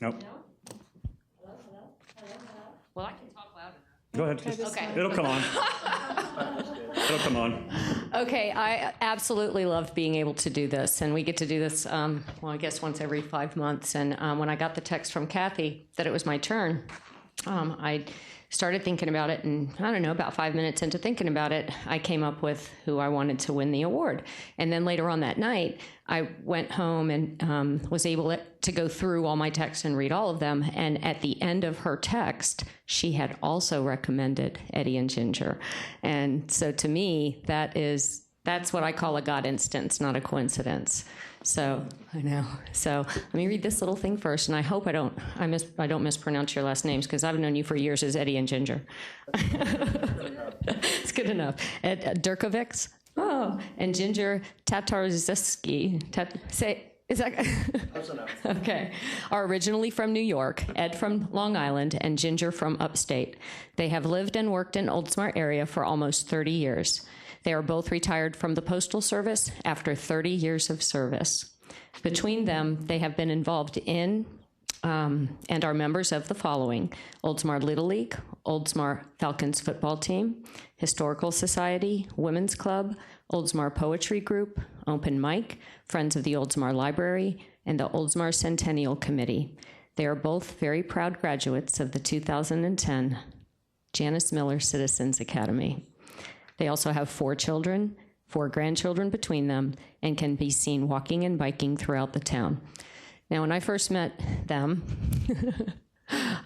Nope. Well, I can talk loud enough. Go ahead. Okay. It'll come on. It'll come on. Okay, I absolutely love being able to do this, and we get to do this, well, I guess once every 5 months. And when I got the text from Kathy that it was my turn, I started thinking about it, and I don't know, about 5 minutes into thinking about it, I came up with who I wanted to win the award. And then later on that night, I went home and was able to go through all my texts and read all of them. And at the end of her text, she had also recommended Eddie and Ginger. And so to me, that's what I call a God instance, not a coincidence. So I know. So let me read this little thing first, and I hope I don't mispronounce your last names, because I've known you for years as Eddie and Ginger. It's good enough. Ed Durkovics. Oh, and Ginger Tatarzyski. Is that close enough? Okay. Are originally from New York, Ed from Long Island, and Ginger from upstate. They have lived and worked in Oldsmar area for almost 30 years. They are both retired from the Postal Service after 30 years of service. Between them, they have been involved in and are members of the following: Oldsmar Little League, Oldsmar Falcons football team, Historical Society, Women's Club, Oldsmar Poetry Group, Open Mic, Friends of the Oldsmar Library, and the Oldsmar Centennial Committee. They are both very proud graduates of the 2010 Janice Miller Citizens Academy. They also have 4 children, 4 grandchildren between them, and can be seen walking and biking throughout the town. Now, when I first met them,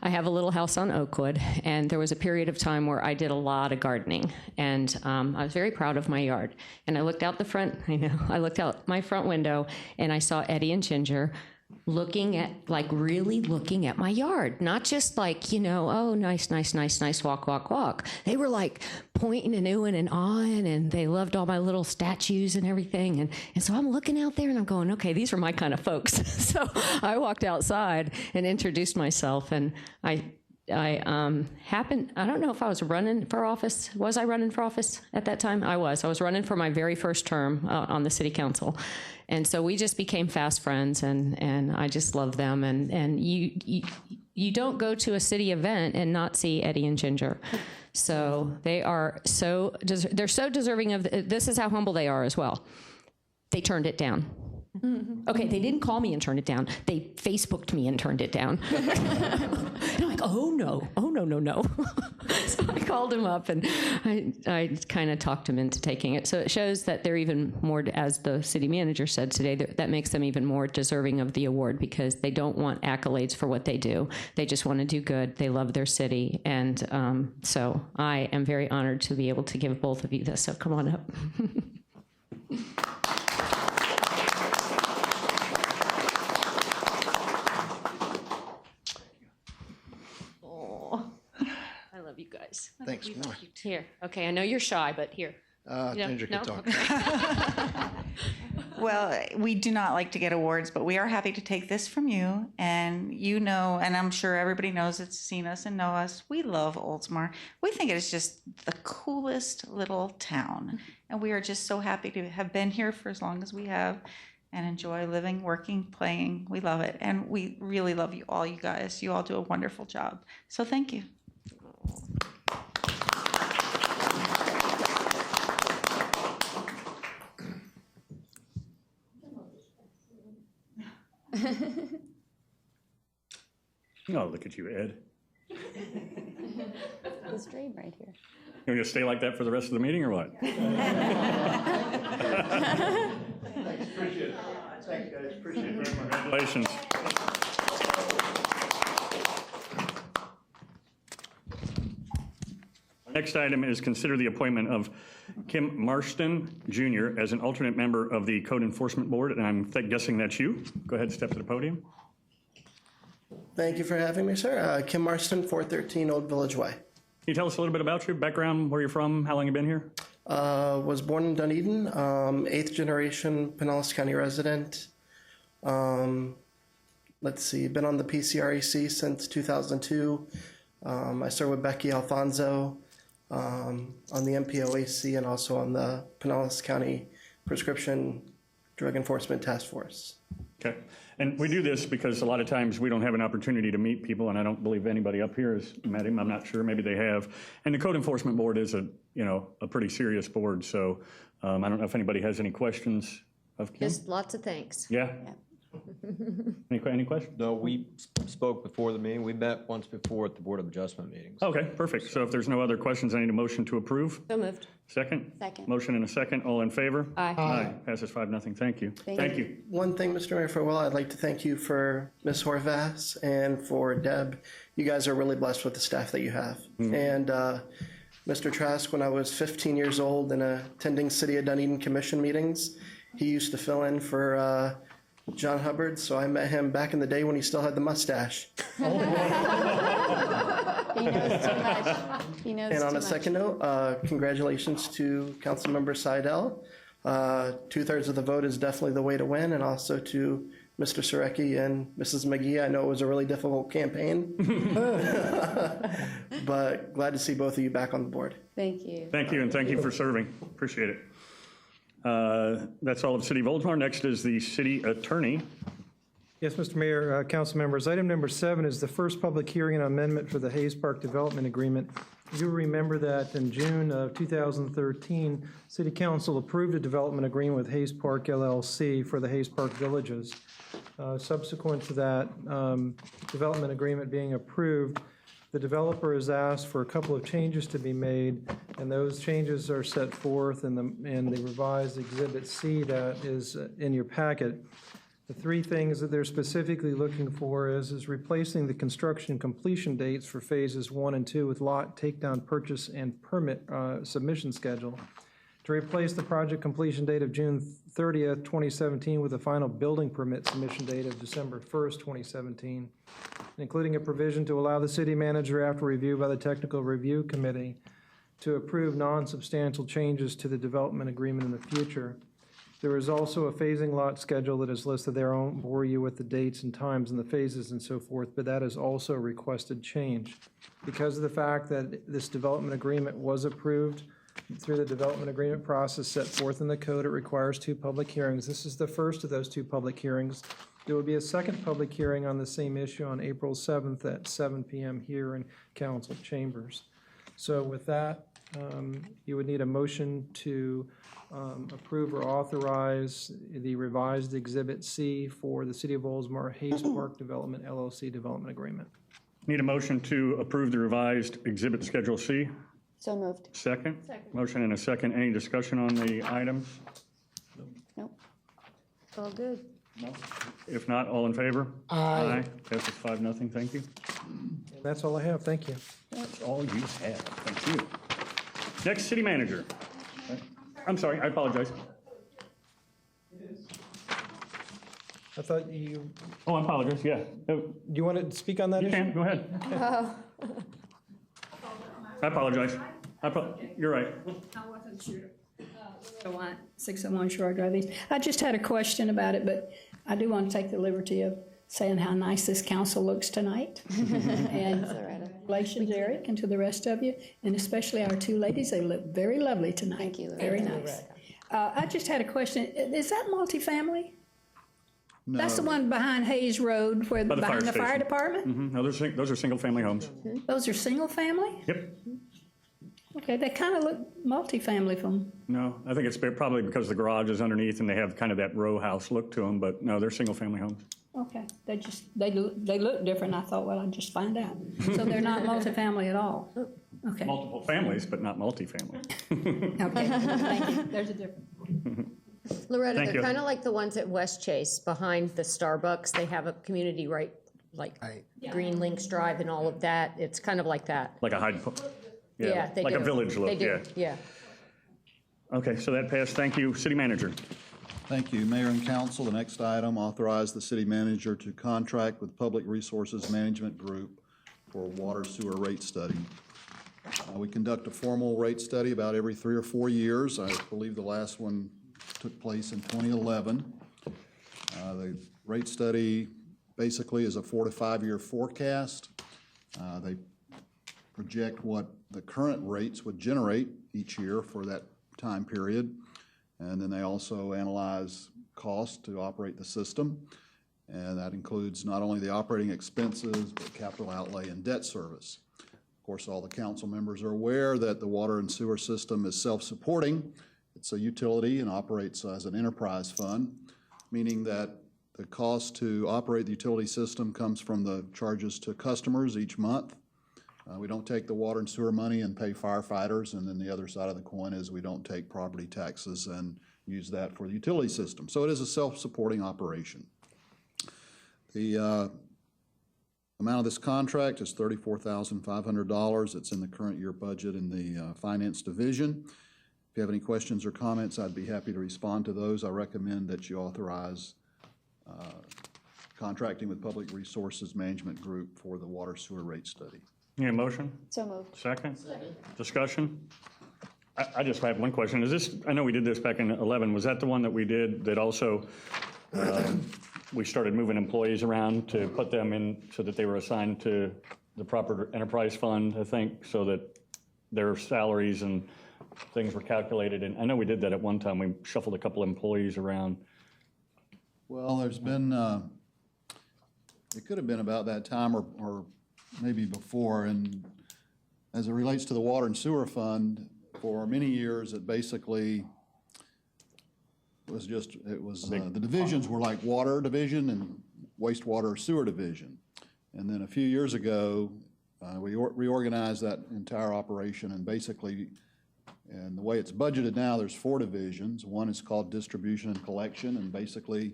I have a little house on Oakwood, and there was a period of time where I did a lot of gardening, and I was very proud of my yard. And I looked out I looked out my front window, and I saw Eddie and Ginger really looking at my yard. Not just oh, nice, walk. They were like pointing and oohing and ahhing, and they loved all my little statues and everything. And so I'm looking out there and I'm going, okay, these are my kind of folks. So I walked outside and introduced myself, and I don't know if I was running for office. Was I running for office at that time? I was running for my very first term on the city council. And so we just became fast friends, and I just love them. And you don't go to a city event and not see Eddie and Ginger. So they're so deserving of, this is how humble they are as well. They turned it down. Okay, they didn't call me and turn it down. They Facebooked me and turned it down. And I'm like, oh no. So I called him up, and I kind of talked him into taking it. So it shows that they're even more, as the city manager said today, that makes them even more deserving of the award, because they don't want accolades for what they do. They just want to do good. They love their city. And so I am very honored to be able to give both of you this. So come on up. You guys. Thanks. More. Here. Okay, I know you're shy, but here. Ginger can talk. Okay. Well, we do not like to get awards, but we are happy to take this from you. And and I'm sure everybody knows it's seen us and know us. We love Oldsmar. We think it is just the coolest little town. And we are just so happy to have been here for as long as we have and enjoy living, working, playing. We love it. And we really love you all, you guys. You all do a wonderful job. So thank you. Oh, look at you, Ed. This drain right here. You're going to stay like that for the rest of the meeting, or what? Thanks, appreciate it. Thanks, guys, appreciate it very much. Congratulations. Our next item is consider the appointment of Kim Marston, Jr. as an alternate member of the Code Enforcement Board, and I'm guessing that's you. Go ahead and step to the podium. Thank you for having me, sir. Kim Marston, 413 Old Village Way. Can you tell us a little bit about your background, where you're from, how long you've been here? Was born in Dunedin, 8th generation Pinellas County resident. Let's see, been on the PCREC since 2002. I started with Becky Alfonso on the MPOAC and also on the Pinellas County Prescription Drug Enforcement Task Force. Okay. And we do this because a lot of times we don't have an opportunity to meet people, and I don't believe anybody up here has met him. I'm not sure. Maybe they have. And the Code Enforcement Board is a pretty serious board. So I don't know if anybody has any questions of Kim. Just lots of thanks. Yeah. Any questions? No, we spoke before the meeting. We met once before at the Board of Adjustment meetings. Okay, perfect. So if there's no other questions, I need a motion to approve. So moved. Second? Second. Motion and a second. All in favor? Aye. Aye. Passes 5-0. Thank you. Thank you. One thing, Mr. Mayor, for I'd like to thank you for Ms. Horvath and for Deb. You guys are really blessed with the staff that you have. And Mr. Trask, when I was 15 years old and attending City of Dunedin Commission meetings, he used to fill in for John Hubbard, so I met him back in the day when he still had the mustache. He knows too much. He knows And on too a much. second note, congratulations to Councilmember Seidel. 2/3 of the vote is definitely the way to win, and also to Mr. Surecki and Mrs. McGee. I know it was a really difficult campaign, but glad to see both of you back on the board. Thank you. Thank you, and thank you for serving. Appreciate it. That's all of the City of Oldsmar. Next is the city attorney. Yes, Mr. Mayor, council members, item number 7 is the first public hearing and amendment for the Hayes Park Development Agreement. You'll remember that in June of 2013, City Council approved a development agreement with Hayes Park LLC for the Hayes Park Villages. Subsequent to that development agreement being approved, the developer has asked for a couple of changes to be made, and those changes are set forth in the revised Exhibit C that is in your packet. The 3 things that they're specifically looking for is replacing the construction completion dates for phases 1 and 2 with lot takedown purchase and permit submission schedule. To replace the project completion date of June 30th, 2017 with a final building permit submission date of December 1st, 2017, including a provision to allow the city manager, after review by the Technical Review Committee, to approve non-substantial changes to the development agreement in the future. There is also a phasing lot schedule that is listed there. I won't bore you with the dates and times and the phases and so forth, but that is also a requested change. Because of the fact that this development agreement was approved through the development agreement process set forth in the code, it requires 2 public hearings. This is the first of those 2 public hearings. There will be a second public hearing on the same issue on April 7th at 7 p.m. here in council chambers. So with that, you would need a motion to approve or authorize the revised Exhibit C for the City of Oldsmar Hayes Park Development LLC Development Agreement. Need a motion to approve the revised Exhibit Schedule C. So moved. Second? Motion and a second. Any discussion on the items? Nope. It's all good. If not, all in favor? Aye. Passes 5-0. Thank you. And that's all I have. Thank you. That's all you have. Thank you. Next, city manager. I'm sorry, I apologize. I thought you... Oh, I apologize, yeah. Do you want to speak on that You issue? can, go ahead. I apologize. You're right. I wasn't sure. 601 Shore Drive East. I just had a question about it, but I do want to take the liberty of saying how nice this council looks tonight. And congratulations, Eric, and to the rest of you, and especially our 2 ladies. They look very lovely tonight. Thank you, Very nice. I just had a question. Is that multifamily? No. That's the one behind Hayes Road, where By the behind fire the fire station. department? No, those are single-family homes. Those are single family? Yep. Okay, they kind of look multifamily from. No, I think it's probably because the garage is underneath and they have kind of that row house look to them, but no, they're single-family homes. Okay, they look different. I thought, well, I'd just find out. So they're not multifamily at all. Okay. Multiple families, but not multifamily. Okay, thank you. There's a difference. Loretta, Thank they're you. kind of like the ones at West Chase behind the Starbucks. They have a community right, like Green Links Drive and all of that. It's kind of like that. Like a Hyde Park. Yeah, they like do. a village look, They do, yeah. Okay, so that passed. Thank you. City manager. Thank you, Mayor and Council. The next item, authorize the city manager to contract with Public Resources Management Group for a water sewer rate study. We conduct a formal rate study about every 3 or 4 years. I believe the last one took place in 2011. The rate study basically is a 4 to 5 year forecast. They project what the current rates would generate each year for that time period. And then they also analyze costs to operate the system. And that includes not only the operating expenses, but capital outlay and debt service. Of course, all the council members are aware that the water and sewer system is self-supporting. It's a utility and operates as an enterprise fund, meaning that the cost to operate the utility system comes from the charges to customers each month. We don't take the water and sewer money and pay firefighters, and then the other side of the coin is we don't take property taxes and use that for the utility system. So it is a self-supporting operation. The amount of this contract is $34,500. It's in the current year budget in the Finance Division. If you have any questions or comments, I'd be happy to respond to those. I recommend that you authorize contracting with Public Resources Management Group for the water sewer rate study. Need a motion? So moved. Second? Discussion? I just have one question. Is this, I know we did this back in 11, was that the one that we did that also we started moving employees around to put them in so that they were assigned to the proper enterprise fund, I think, so that their salaries and things were calculated? And I know we did that at one time. We shuffled a couple employees around. Well, there's been, it could have been about that time or maybe before, and as it relates to the water and sewer fund, for many years it basically was just, the divisions were like water division and wastewater sewer division. And then a few years ago, we reorganized that entire operation, and basically, and the way it's budgeted now, there's 4 divisions. One is called distribution and collection, and basically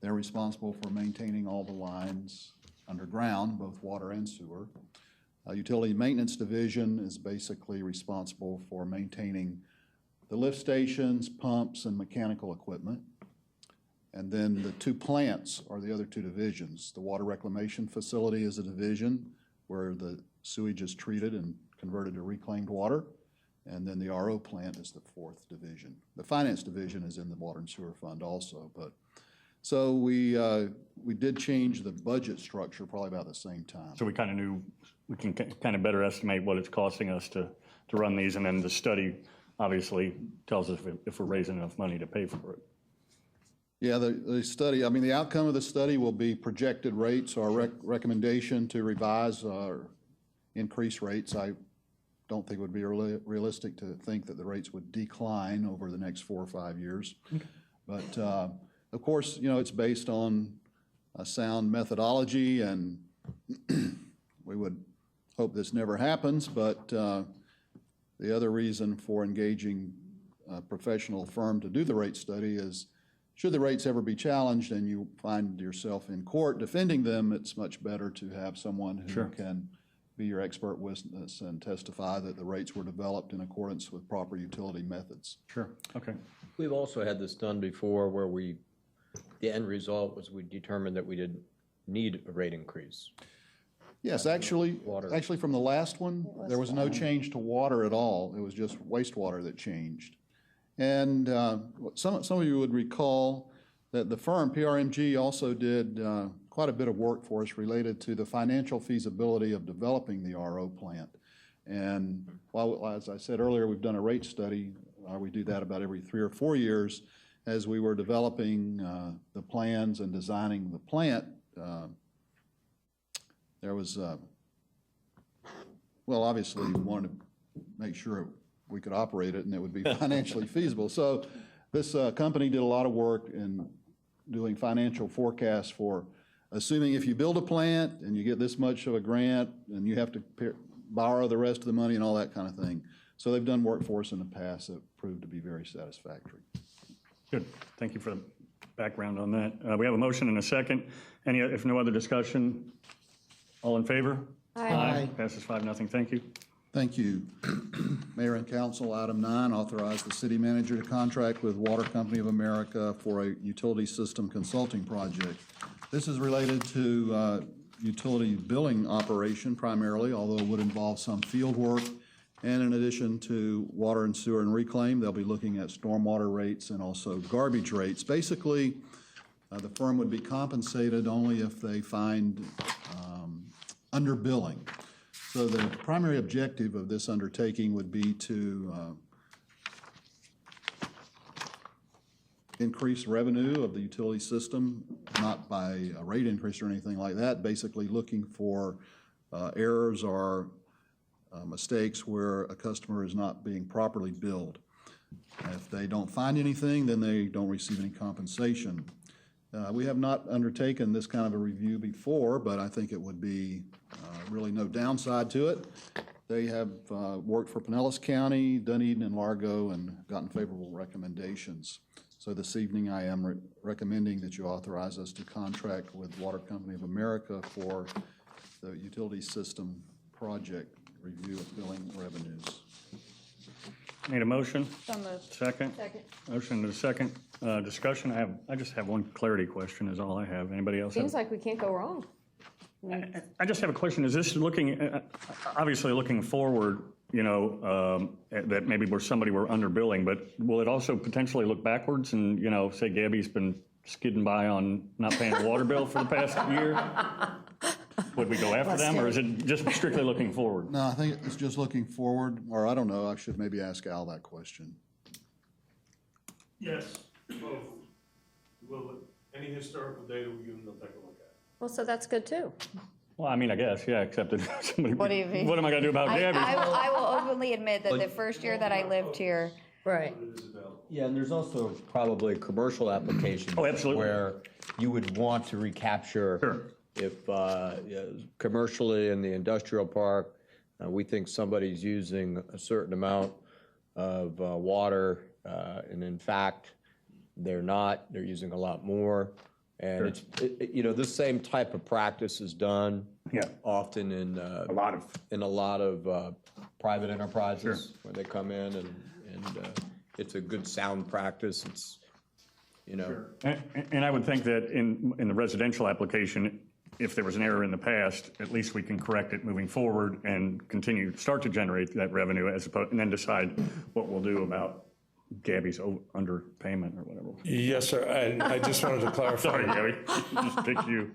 they're responsible for maintaining all the lines underground, both water and sewer. Utility maintenance division is basically responsible for maintaining the lift stations, pumps, and mechanical equipment. And then the 2 plants are the other 2 divisions. The water reclamation facility is a division where the sewage is treated and converted to reclaimed water. And then the RO plant is the 4th division. The finance division is in the water and sewer fund also. But so we did change the budget structure probably about the same time. So we kind of knew, we can kind of better estimate what it's costing us to run these, and then the study obviously tells us if we're raising enough money to pay for it. Yeah, the study, I mean, the outcome of the study will be projected rates. Our recommendation to revise or increase rates. I don't think it would be realistic to think that the rates would decline over the next 4 or 5 years. Okay. But of course, you know, it's based on a sound methodology, and we would hope this never happens, but the other reason for engaging a professional firm to do the rate study is, should the rates ever be challenged and you find yourself in court defending them, it's much better to have someone who can be your expert witness and testify that the rates were developed in accordance with proper utility methods. Sure, okay. We've also had this done before where the end result was we determined that we didn't need a rate increase. Yes, actually from the last one, there was no change to water at all. It was just wastewater that changed. And some of you would recall that the firm, PRMG, also did quite a bit of work for us related to the financial feasibility of developing the RO plant. And while, as I said earlier, we've done a rate study, we do that about every 3 or 4 years. As we were developing the plans and designing the plant, there was, well, obviously we wanted to make sure we could operate it and it would be financially feasible. So this company did a lot of work in doing financial forecasts for assuming if you build a plant and you get this much of a grant and you have to borrow the rest of the money and all that kind of thing. So they've done work for us in the past that proved to be very satisfactory. Good. Thank you for the background on that. We have a motion and a second. If no other discussion, all in favor? Aye. Passes 5-0. Thank you. Thank you. Mayor and Council, item 9, authorize the city manager to contract with Water Company of America for a utility system consulting project. This is related to utility billing operation primarily, although it would involve some field work. And in addition to water and sewer and reclaim, they'll be looking at stormwater rates and also garbage rates. Basically, the firm would be compensated only if they find underbilling. So the primary objective of this undertaking would be to increase revenue of the utility system, not by a rate increase or anything like that, basically looking for errors or mistakes where a customer is not being properly billed. If they don't find anything, then they don't receive any compensation. We have not undertaken this kind of a review before, but I think it would be really no downside to it. They have worked for Pinellas County, Dunedin, and Largo, and gotten favorable recommendations. So this evening, I am recommending that you authorize us to contract with Water Company of America for the utility system project review of billing revenues. Need a motion? So moved. Second? Second. Motion to second. Discussion. I just have one clarity question is all I have. Anybody else? Seems like we can't go wrong. I just have a question. Is this looking, obviously looking forward, you know, that maybe we're underbilling, but will it also potentially look backwards and, you know, say Gabby's been skidding by on not paying a water bill for the past year? Would we go after them, or is it just strictly looking forward? No, I think it's just looking forward, or I don't know, I should maybe ask Al that question. Yes, both. Will any historical data we give them, they'll take a look at. Well, so that's good too. Well, I mean, I guess, yeah, except that somebody. What do you mean? What am I going to do about Gabby? I will openly admit that the first year that I lived here. Right. Yeah, and there's also probably commercial applications. Oh, absolutely. Where you would want to recapture. Sure. If commercially in the industrial park, we think somebody's using a certain amount of water, and in fact, they're not, they're using a lot more. And Sure. You know, this same type of practice is done Yeah. often in A lot of private enterprises Sure. where they come in and it's a good sound practice. It's, you know. And I would think that in the residential application, if there was an error in the past, at least we can correct it moving forward and start to generate that revenue as opposed, and then decide what we'll do about Gabby's underpayment or whatever. Yes, sir. And I just wanted to clarify. Sorry, Gabby. Just pick you.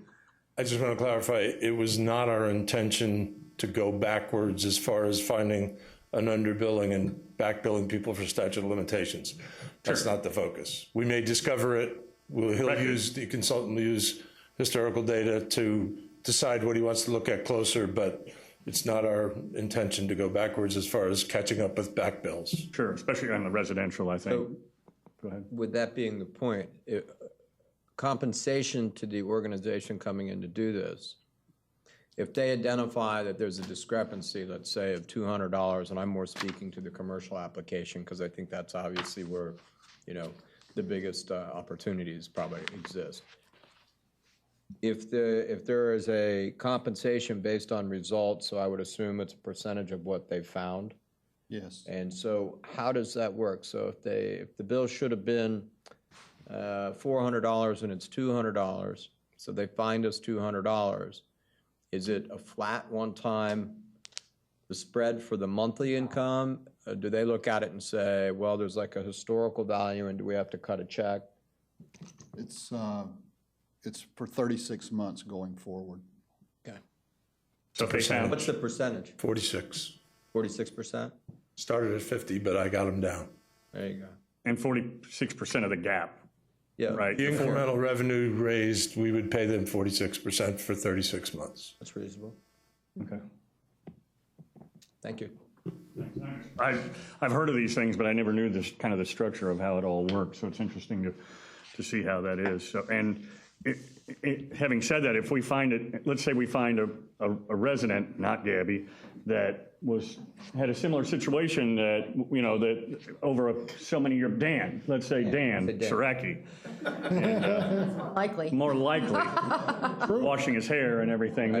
I just want to clarify, it was not our intention to go backwards as far as finding an underbilling and backbilling people for statute of limitations. That's not the focus. We may discover it. The consultant will use historical data to decide what he wants to look at closer, but it's not our intention to go backwards as far as catching up with back bills. Sure, especially on the residential, I think. So, go ahead. With that being the point, compensation to the organization coming in to do this, if they identify that there's a discrepancy, let's say of $200, and I'm more speaking to the commercial application because I think that's obviously where, you know, the biggest opportunities probably exist. If there is a compensation based on results, so I would assume it's a percentage of what they found. Yes. And so how does that work? So if the bill should have been $400 and it's $200, so they fined us $200, is it a flat one time, the spread for the monthly income? Do they look at it and say, well, there's like a historical value and do we have to cut a check? It's for 36 months going forward. Okay. So if they found, What's the percentage? 46. 46%? Started at 50, but I got them down. There you go. and 46% of the gap. Yeah. Right. The incremental revenue raised, we would pay them 46% for 36 months. That's reasonable. Okay. Thank you. I've heard of these things, but I never knew this kind of the structure of how it all works. So it's interesting to see how that is. So, and having said that, if we find it, let's say we find a resident, not Gabby, that had a similar situation that, you know, that over so many years, Dan, let's say Dan Saraki. Likely. More likely, washing his hair and everything.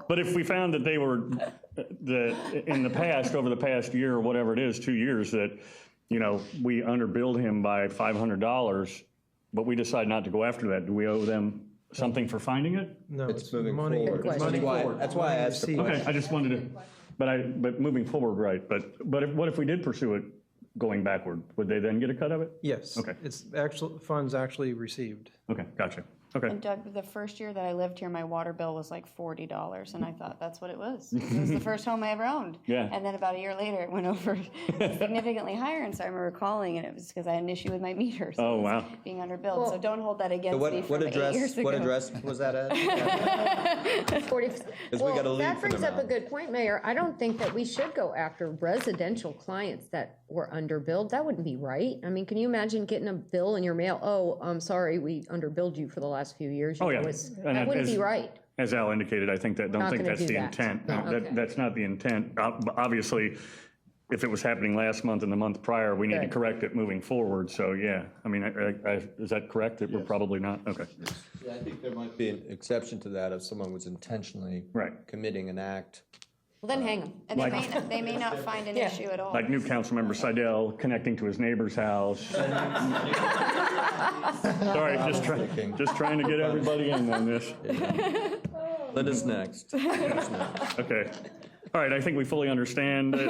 But if we found that they were, in the past, over the past year or whatever it is, 2 years, that, you know, we underbilled him by $500, but we decide not to go after that, do we owe them something for finding it? No, It's moving money. forward. It's money forward. That's why I asked the question. Okay, I just wanted to, but moving forward, right. But what if we did pursue it going backward? Would they then get a cut of it? Yes. Okay. It's actual funds actually received. Okay, gotcha. Okay. And Doug, the first year that I lived here, my water bill was like $40, and I thought that's what it was. It was the first home I ever owned. Yeah. And then about a year later, it went over significantly higher, and so I remember calling, and it was because I had an issue with my meter. So Oh, it was wow. being underbilled. So don't hold that against So me what from 8 years address, ago. what address was that at? 40. we got a lead That for brings them up a out. good point, Mayor. I don't think that we should go after residential clients that were underbilled. That wouldn't be right. I mean, can you imagine getting a bill in your mail? Oh, I'm sorry, we underbilled you for the last few years. You Oh, yeah. know, that wouldn't be right. As Al indicated, I think don't Not think gonna that's do the that. intent. Okay. That's not the intent. Obviously, if it was happening last month and the month prior, we need to Good. correct it moving forward. So, yeah, I mean, is that correct? That we're probably not? Okay. Yeah, I think there might be an exception to that if someone was intentionally committing an act. Well, then hang them. And they may not find an issue at all. Like new council member Seidel connecting to his neighbor's house. Sorry, just trying to get everybody in on this. Linda's next. Okay. All right, I think we fully understand it.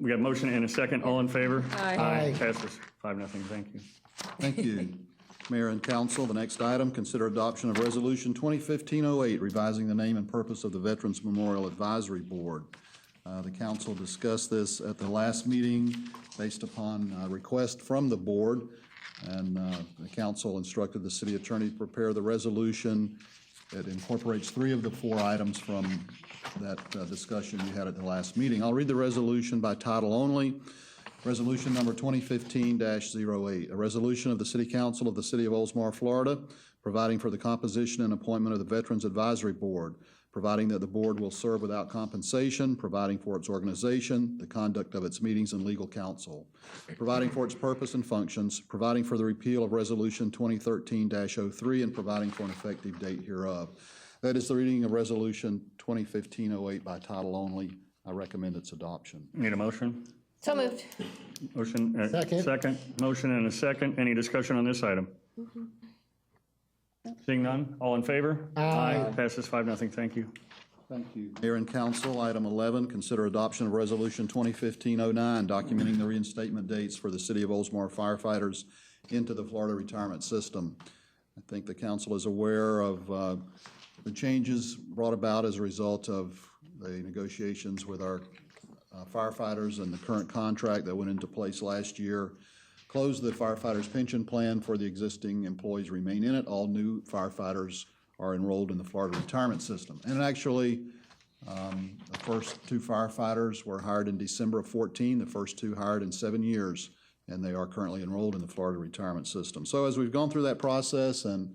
We got a motion and a second. All in favor? Aye. Passes 5-0. Thank you. Thank you. Mayor and council, the next item, consider adoption of Resolution 2015-08, revising the name and purpose of the Veterans Memorial Advisory Board. The council discussed this at the last meeting based upon a request from the board, and the council instructed the city attorney to prepare the resolution. It incorporates 3 of the 4 items from that discussion you had at the last meeting. I'll read the resolution by title only. Resolution number 2015-08, a resolution of the City Council of the City of Oldsmar, Florida, providing for the composition and appointment of the Veterans Advisory Board, providing that the board will serve without compensation, providing for its organization, the conduct of its meetings, and legal counsel, providing for its purpose and functions, providing for the repeal of Resolution 2013-03, and providing for an effective date hereof. That is the reading of Resolution 2015-08 by title only. I recommend its adoption. Need a motion? So moved. Motion. Second. Second. Motion and a second. Any discussion on this item? Seeing none, all in favor? Aye. Passes 5-0. Thank you. Thank you. Mayor and council, item 11, consider adoption of Resolution 2015-09, documenting the reinstatement dates for the City of Oldsmar Firefighters into the Florida retirement system. I think the council is aware of the changes brought about as a result of the negotiations with our firefighters and the current contract that went into place last year. Closed the firefighters' pension plan for the existing employees remain in it. All new firefighters are enrolled in the Florida retirement system. And actually, the first 2 firefighters were hired in December of 14, the first 2 hired in 7 years, and they are currently enrolled in the Florida retirement system. So as we've gone through that process, and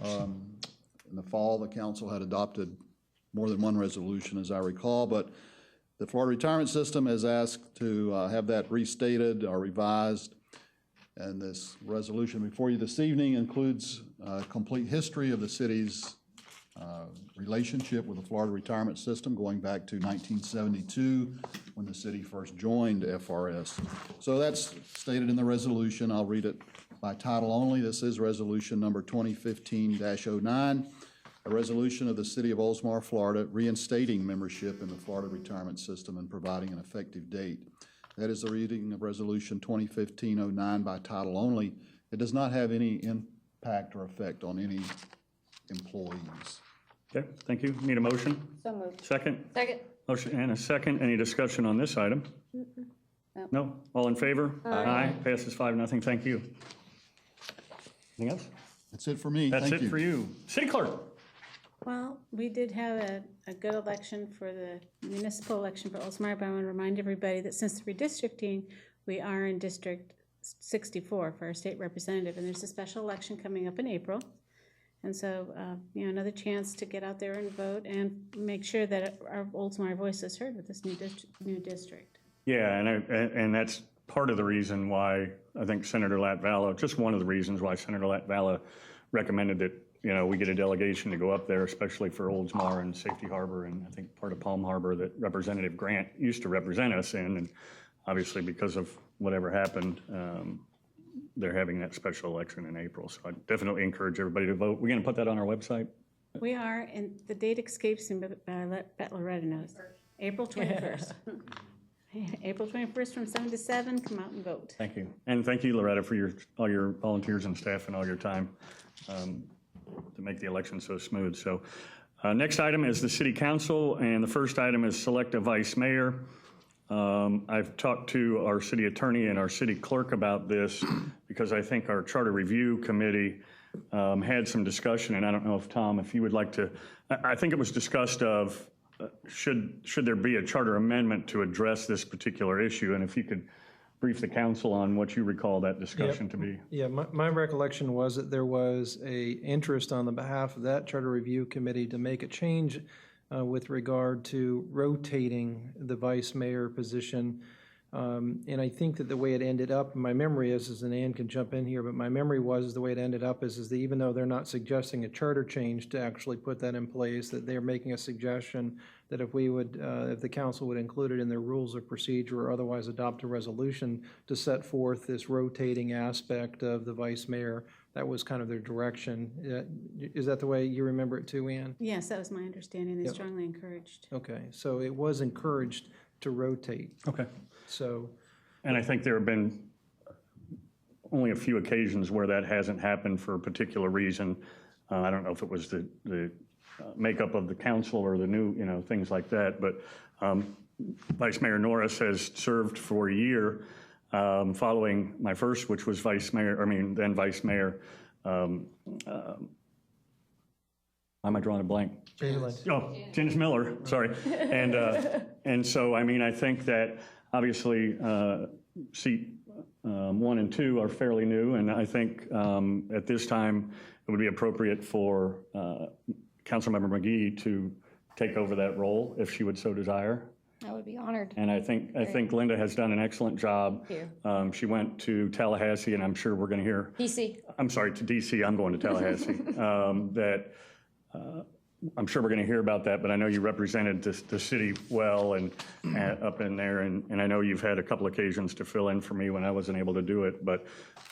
in the fall, the council had adopted more than 1 resolution, as I recall, but the Florida retirement system has asked to have that restated or revised, and this resolution before you this evening includes a complete history of the city's relationship with the Florida retirement system going back to 1972 when the city first joined FRS. So that's stated in the resolution. I'll read it by title only. This is resolution number 2015-09. A resolution of the City of Oldsmar, Florida, reinstating membership in the Florida retirement system and providing an effective date. That is the reading of Resolution 2015-09 by title only. It does not have any impact or effect on any employees. Okay, thank you. Need a motion? So moved. Second? Second. Motion and a second. Any discussion on this item? No? All in favor? Aye. Passes 5-0. Thank you. Anything else? That's it for me. That's Thank it for you. City Clerk? Well, we did have a good election for the municipal election for Oldsmar, but I want to remind everybody that since the redistricting, we are in District 64 for our state representative, and there's a special election coming up in April. And so, another chance to get out there and vote and make sure that our Oldsmar voice is heard with this new district. Yeah, and that's part of the reason why I think Senator Latvala, just one of the reasons why Senator Latvala recommended that, we get a delegation to go up there, especially for Oldsmar and Safety Harbor, and I think part of Palm Harbor that Representative Grant used to represent us in. And obviously, because of whatever happened, they're having that special election in April. So I definitely encourage everybody to vote. We're going to put that on our website. We are, and the date escapes me, but I let Loretta know. April 21st. April 21st from 7 to 7, come out and vote. Thank you. And thank you, Loretta, for all your volunteers and staff and all your time to make the election so smooth. So next item is the city council, and the first item is select a vice mayor. I've talked to our city attorney and our city clerk about this because I think our charter review committee had some discussion, and I don't know if, Tom, if you would like to, I think it was discussed of should there be a charter amendment to address this particular issue, and if you could brief the council on what you recall that discussion to be. Yeah, my recollection was that there was a interest on the behalf of that charter review committee to make a change with regard to rotating the vice mayor position. And I think that the way it ended up, my memory is, and Ann can jump in here, but my memory was the way it ended up is that even though they're not suggesting a charter change to actually put that in place, that they're making a suggestion that if we would, if the council would include it in their rules of procedure or otherwise adopt a resolution to set forth this rotating aspect of the vice mayor, that was kind of their direction. Is that the way you remember it too, Ann? Yes, that was my understanding. They Yep. strongly encouraged. Okay, so it was encouraged to rotate. Okay. So. And I think there have been only a few occasions where that hasn't happened for a particular reason. I don't know if it was the makeup of the council or the new, things like that. But Vice Mayor Norris has served for a year following my first, which was then Vice Mayor. Why am I drawing a blank? Janice Miller, sorry. And so, I think that obviously seat 1 and 2 are fairly new, and I think at this time it would be appropriate for Councilmember McGee to take over that role if she would so desire. I would be honored. And I think Linda has done an excellent job. Thank you. She went to Tallahassee, and I'm sure we're going to hear. DC. I'm sorry, to DC. I'm going to Tallahassee. I'm sure we're going to hear about that, but I know you represented the city well and up in there, and I know you've had a couple occasions to fill in for me when I wasn't able to do it. But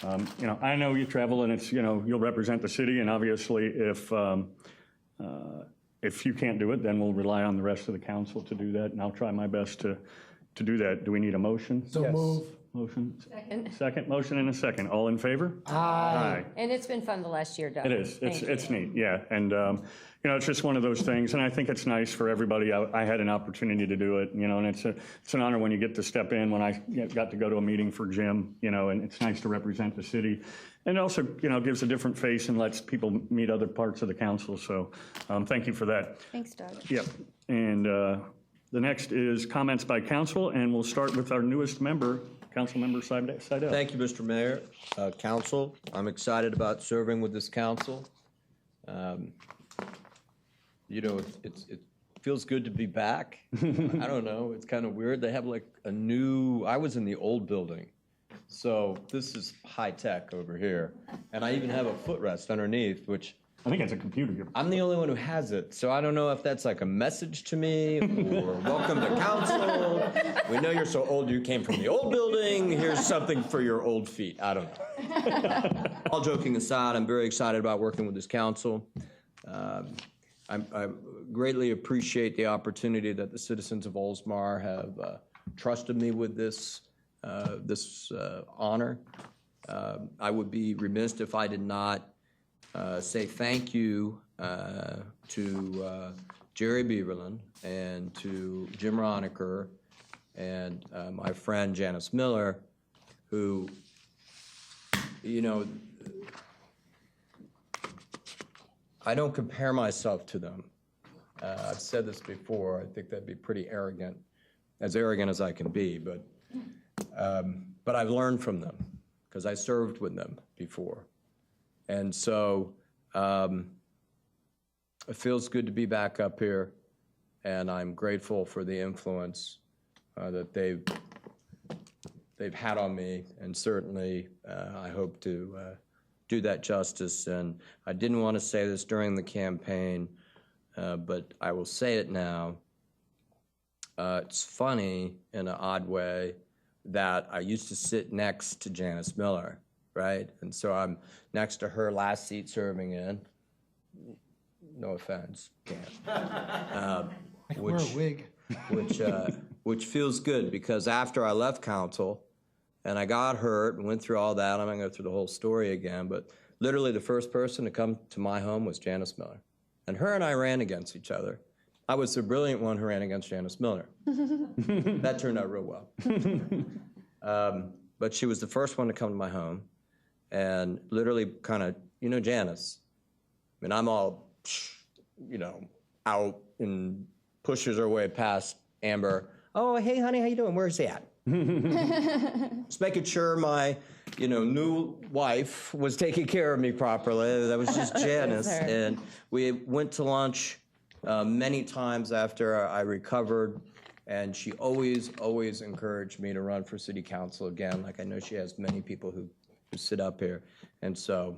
I know you travel, and it's you'll represent the city, and obviously if you can't do it, then we'll rely on the rest of the council to do that, and I'll try my best to do that. Do we need a motion? So move. Motion. Second. Second. Motion and a second. All in favor? Aye. And it's been fun the last year, Doug. It is. Thank you. It's neat, yeah. And, it's just one of those things, and I think it's nice for everybody. I had an opportunity to do it, and it's an honor when you get to step in. When I got to go to a meeting for Jim, and it's nice to represent the city. And also, gives a different face and lets people meet other parts of the council. So thank you for that. Thanks, Doug. Yep. And the next is comments by council, and we'll start with our newest member, Councilmember Seidel. Thank you, Mr. Mayor. Council, I'm excited about serving with this council. It feels good to be back. I don't know, it's kind of weird. They have like I was in the old building, so this is high tech over here. And I even have a footrest underneath, which I think it's a computer. I'm the only one who has it, so I don't know if that's like a message to me or welcome to council. We know you're so old you came from the old building. Here's something for your old feet. I don't know. All joking aside, I'm very excited about working with this council. I greatly appreciate the opportunity that the citizens of Oldsmar have trusted me with this honor. I would be remiss if I did not say thank you to Jerry Beaverland and to Jim Roniker and my friend Janice Miller, who, I don't compare myself to them. I've said this before. I think that'd be pretty arrogant, as arrogant as I can be, but I've learned from them because I served with them before. And so it feels good to be back up here, and I'm grateful for the influence that they've had on me, and certainly I hope to do that justice. And I didn't want to say this during the campaign, but I will say it now. It's funny in an odd way that I used to sit next to Janice Miller, right? And so I'm next to her last seat serving in. No offense, can't. Wear a wig. Which which feels good because after I left council and I got hurt and went through all that, I'm not going to go through the whole story again, but literally the first person to come to my home was Janice Miller. And her and I ran against each other. I was the brilliant one who ran against Janice Miller. That turned out real well. But she was the first one to come to my home and literally kind of, you know, Janice. I mean, I'm all, you know, out and pushes her way past Amber. Oh, hey, honey, how you doing? Where's he at? Just making sure my, you know, new wife was taking care of me properly. That was just Janice. And we went to lunch many times after I recovered. And she always encouraged me to run for city council again. Like I know she has many people who sit up here. And so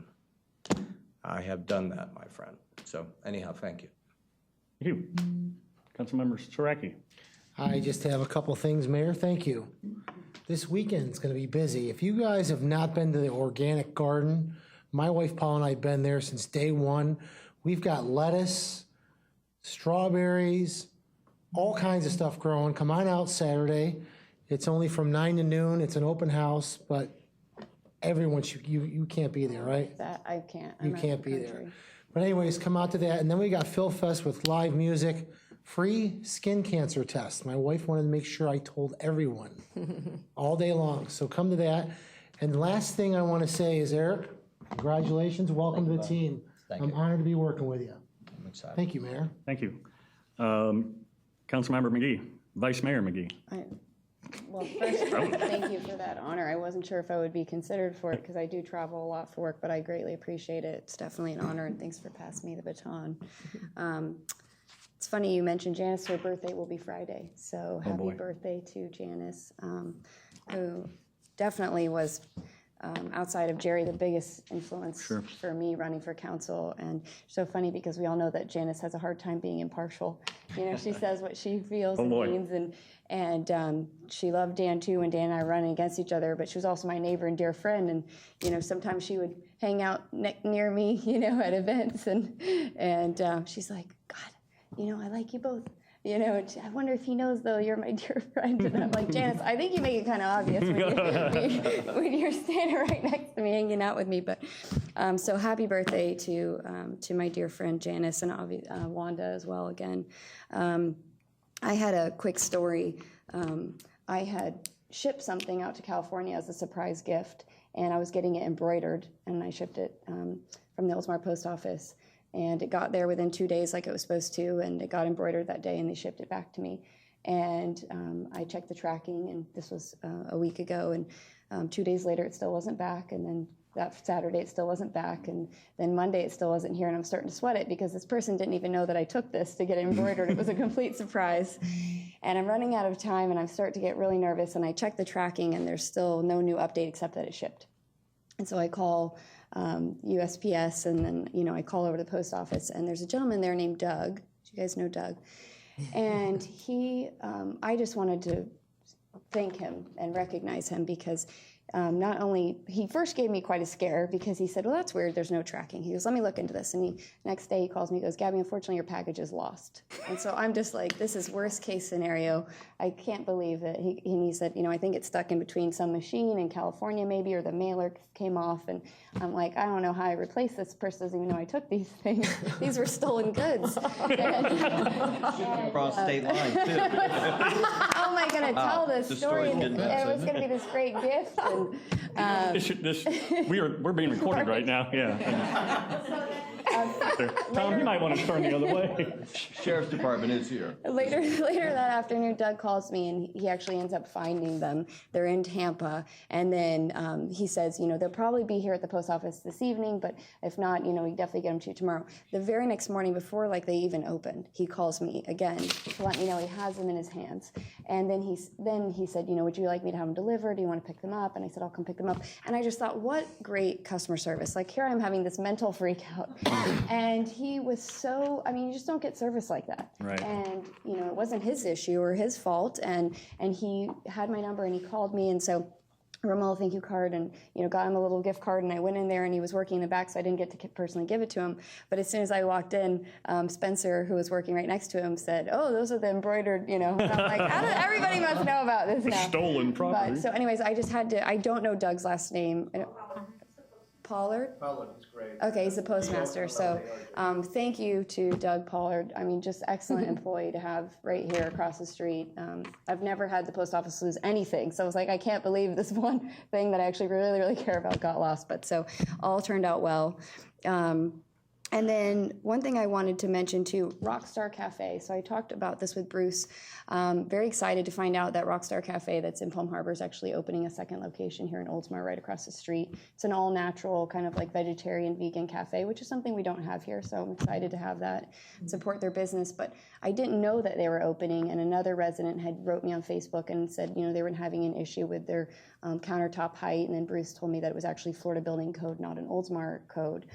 I have done that, my friend. So anyhow, thank you. Thank you. Councilmember Saraki. I just have a couple things, Mayor. Thank you. This weekend's going to be busy. If you guys have not been to the organic garden, my wife Paul and I have been there since day one. We've got lettuce, strawberries, all kinds of stuff growing. Come on out Saturday. It's only from 9 to noon. It's an open house, but everyone should, you can't be there, right? That I can't. You can't be there. But anyways, come out to that. And then we got Phil Fest with live music, free skin cancer tests. My wife wanted to make sure I told everyone all day long. So come to that. And the last thing I want to say is, Eric, congratulations. Welcome to the team. I'm honored to be working with you. I'm excited. Thank you, Mayor. Thank you. Councilmember McGee, Vice Mayor McGee. Well, first, thank you for that honor. I wasn't sure if I would be considered for it because I do travel a lot for work, but I greatly appreciate it. It's definitely an honor, and thanks for passing me the baton. It's funny you mentioned Janice. Her birthday will be Friday, so happy birthday to Janice, who definitely was, outside of Jerry, the biggest influence for me running for council. And so funny because we all know that Janice has a hard time being impartial. You know, she says what she feels and means, and she loved Dan too, and Dan and I were running against each other, but she was also my neighbor and dear friend, and you know, sometimes she would hang out near me, you know, at events, and she's like, God, you know, I like you both. You know, I wonder if he knows, though, you're my dear friend. And I'm like, Janice, I think you make it kind of obvious when you're standing right next to me, hanging out with me. But so happy birthday to my dear friend Janice, and Wanda as well again. I had a quick story. I had shipped something out to California as a surprise gift, and I was getting it embroidered, and I shipped it from the Oldsmar post office. And it got there within 2 days like it was supposed to, and it got embroidered that day, and they shipped it back to me. And I checked the tracking, and this was a week ago, and 2 days later it still wasn't back, and then that Saturday it still wasn't back, and then Monday it still wasn't here, and I'm starting to sweat it because this person didn't even know that I took this to get it embroidered. It was a complete surprise. And I'm running out of time, and I start to get really nervous, and I check the tracking, and there's still no new update except that it shipped. And so I call USPS, and then, you know, I call over to the post office, and there's a gentleman there named Doug. Do you guys know Doug? And he, I just wanted to thank him and recognize him because not only, he first gave me quite a scare because he said, well, that's weird, there's no tracking. He goes, let me look into this. And next day he calls me, he goes, Gabby, unfortunately your package is lost. And so I'm just like, this is worst case scenario. I can't believe it. He said, you know, I think it's stuck in between some machine in California maybe, or the mailer came off. And I'm like, I don't know how I replaced this. Person doesn't even know I took these things. These were stolen goods. Across state lines, too. How am I going to tell this story? It was going to be this great gift. And, we're being recorded right now. Yeah. Tom, you might want to turn the other way. Sheriff's Department is here. Later that afternoon, Doug calls me, and he actually ends up finding them. They're in Tampa, and then he says, you know, they'll probably be here at the post office this evening, but if not, you know, we definitely get them to you tomorrow. The very next morning, before like they even opened, he calls me again to let me know he has them in his hands. And then he said, you know, would you like me to have them delivered? Do you want to pick them up? And I said, I'll come pick them up. And I just thought, what great customer service. Like, here I'm having this mental freak out. And he was so, I mean, you just don't get service like that. Right. And, you know, it wasn't his issue or his fault. And he had my number and he called me. And so Rommel thank you card and, got him a little gift card, and I went in there and he was working in the back, so I didn't get to personally give it to him. But as soon as I walked in, Spencer, who was working right next to him, said, "Oh, those are the embroidered," And I'm like, everybody must know about this now. Stolen property. But, so anyways, I just had to, I don't know Doug's last name. Pollard? Pollard is great. Okay, he's the postmaster. So thank you to Doug Pollard. I mean, just excellent employee to have right here across the street. I've never had the post office lose anything. So I was like, I can't believe this one thing that I actually really, really care about got lost. But so all turned out well. And then one thing I wanted to mention too, Rockstar Cafe. So I talked about this with Bruce. Very excited to find out that Rockstar Cafe that's in Palm Harbor is actually opening a second location here in Oldsmar right across the street. It's an all-natural kind of like vegetarian, vegan cafe, which is something we don't have here. So I'm excited to have that, support their business. But I didn't know that they were opening, and another resident had wrote me on Facebook and said, they were having an issue with their countertop height. And then Bruce told me that it was actually Florida Building Code, not an Oldsmar code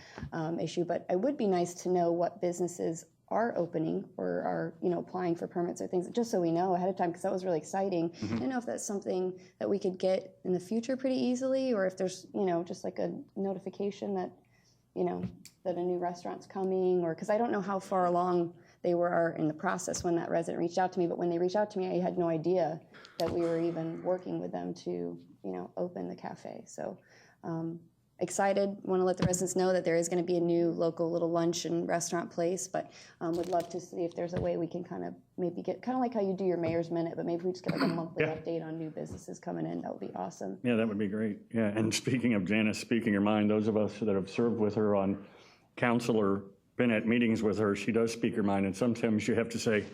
issue. But it would be nice to know what businesses are opening or are applying for permits or things, just so we know ahead of time, because that was really exciting. I don't know if that's something that we could get in the future pretty easily, or if there's just like a notification that that a new restaurant's coming, or because I don't know how far along they were in the process when that resident reached out to me. But when they reached out to me, I had no idea that we were even working with them to open the cafe. So excited, want to let the residents know that there is going to be a new local little lunch and restaurant place, but would love to see if there's a way we can kind of maybe get, kind of like how you do your mayor's minute, but maybe we just get like a monthly update on new businesses coming in. That would be awesome. Yeah, that would be great. Yeah, and speaking of Janice, speaking your mind, those of us that have served with her on council or been at meetings with her, she does speak her mind, and sometimes you have to say,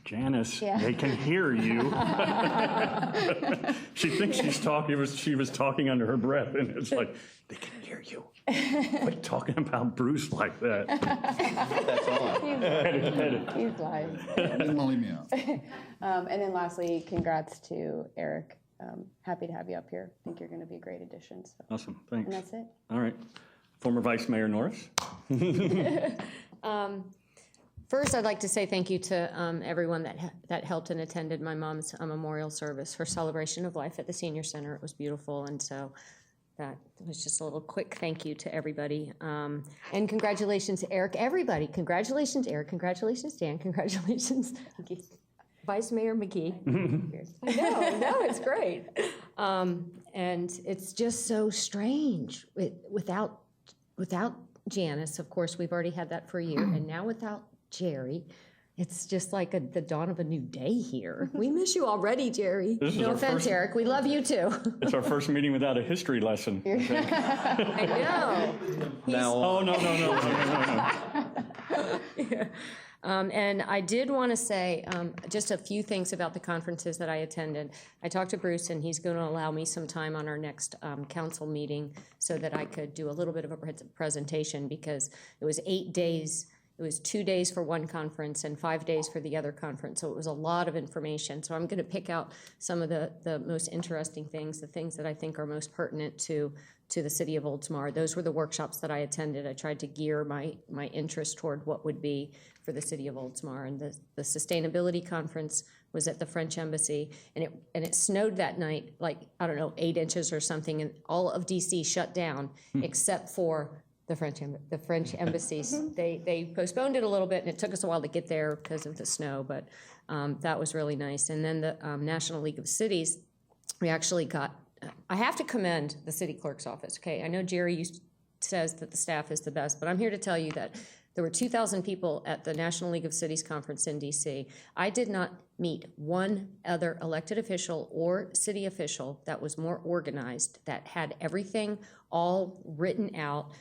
Janice, they can hear you. She thinks she was talking under her breath, and it's like, they can hear you. Quit talking about Bruce like that. That's all. He's live. Didn't want to leave me out. And then lastly, congrats to Eric. Happy to have you up here. I think you're going to be a great addition. So. Awesome, thanks. And that's it. All right. Former Vice Mayor Norris. First, I'd like to say thank you to everyone that helped and attended my mom's memorial service for Celebration of Life at the Senior Center. It was beautiful, and so that was just a little quick thank you to everybody. And congratulations to Eric, everybody. Congratulations, Eric. Congratulations, Dan. Congratulations, Vice Mayor McGee. No, it's great. And it's just so strange without Janice. Of course, we've already had that for a year, and now without Jerry, it's just like the dawn of a new day here. We miss you already, Jerry. No offense, Eric. We love you too. It's our first meeting without a history lesson. I know. Oh, no. Yeah. And I did want to say just a few things about the conferences that I attended. I talked to Bruce, and he's going to allow me some time on our next council meeting so that I could do a little bit of a presentation, because it was 8 days. It was 2 days for one conference and 5 days for the other conference. So it was a lot of information. So I'm going to pick out some of the most interesting things, the things that I think are most pertinent to the City of Oldsmar. Those were the workshops that I attended. I tried to gear my interest toward what would be for the City of Oldsmar. And the Sustainability Conference was at the French Embassy, and it snowed that night, like, I don't know, 8 inches or something, and all of DC shut down except for the French embassies. They postponed it a little bit, and it took us a while to get there because of the snow, but that was really nice. And then the National League of Cities, we actually got, I have to commend the city clerk's office, okay? I know Jerry says that the staff is the best, but I'm here to tell you that there were 2,000 people at the National League of Cities conference in DC. I did not meet one other elected official or city official that was more organized, that had everything all written out.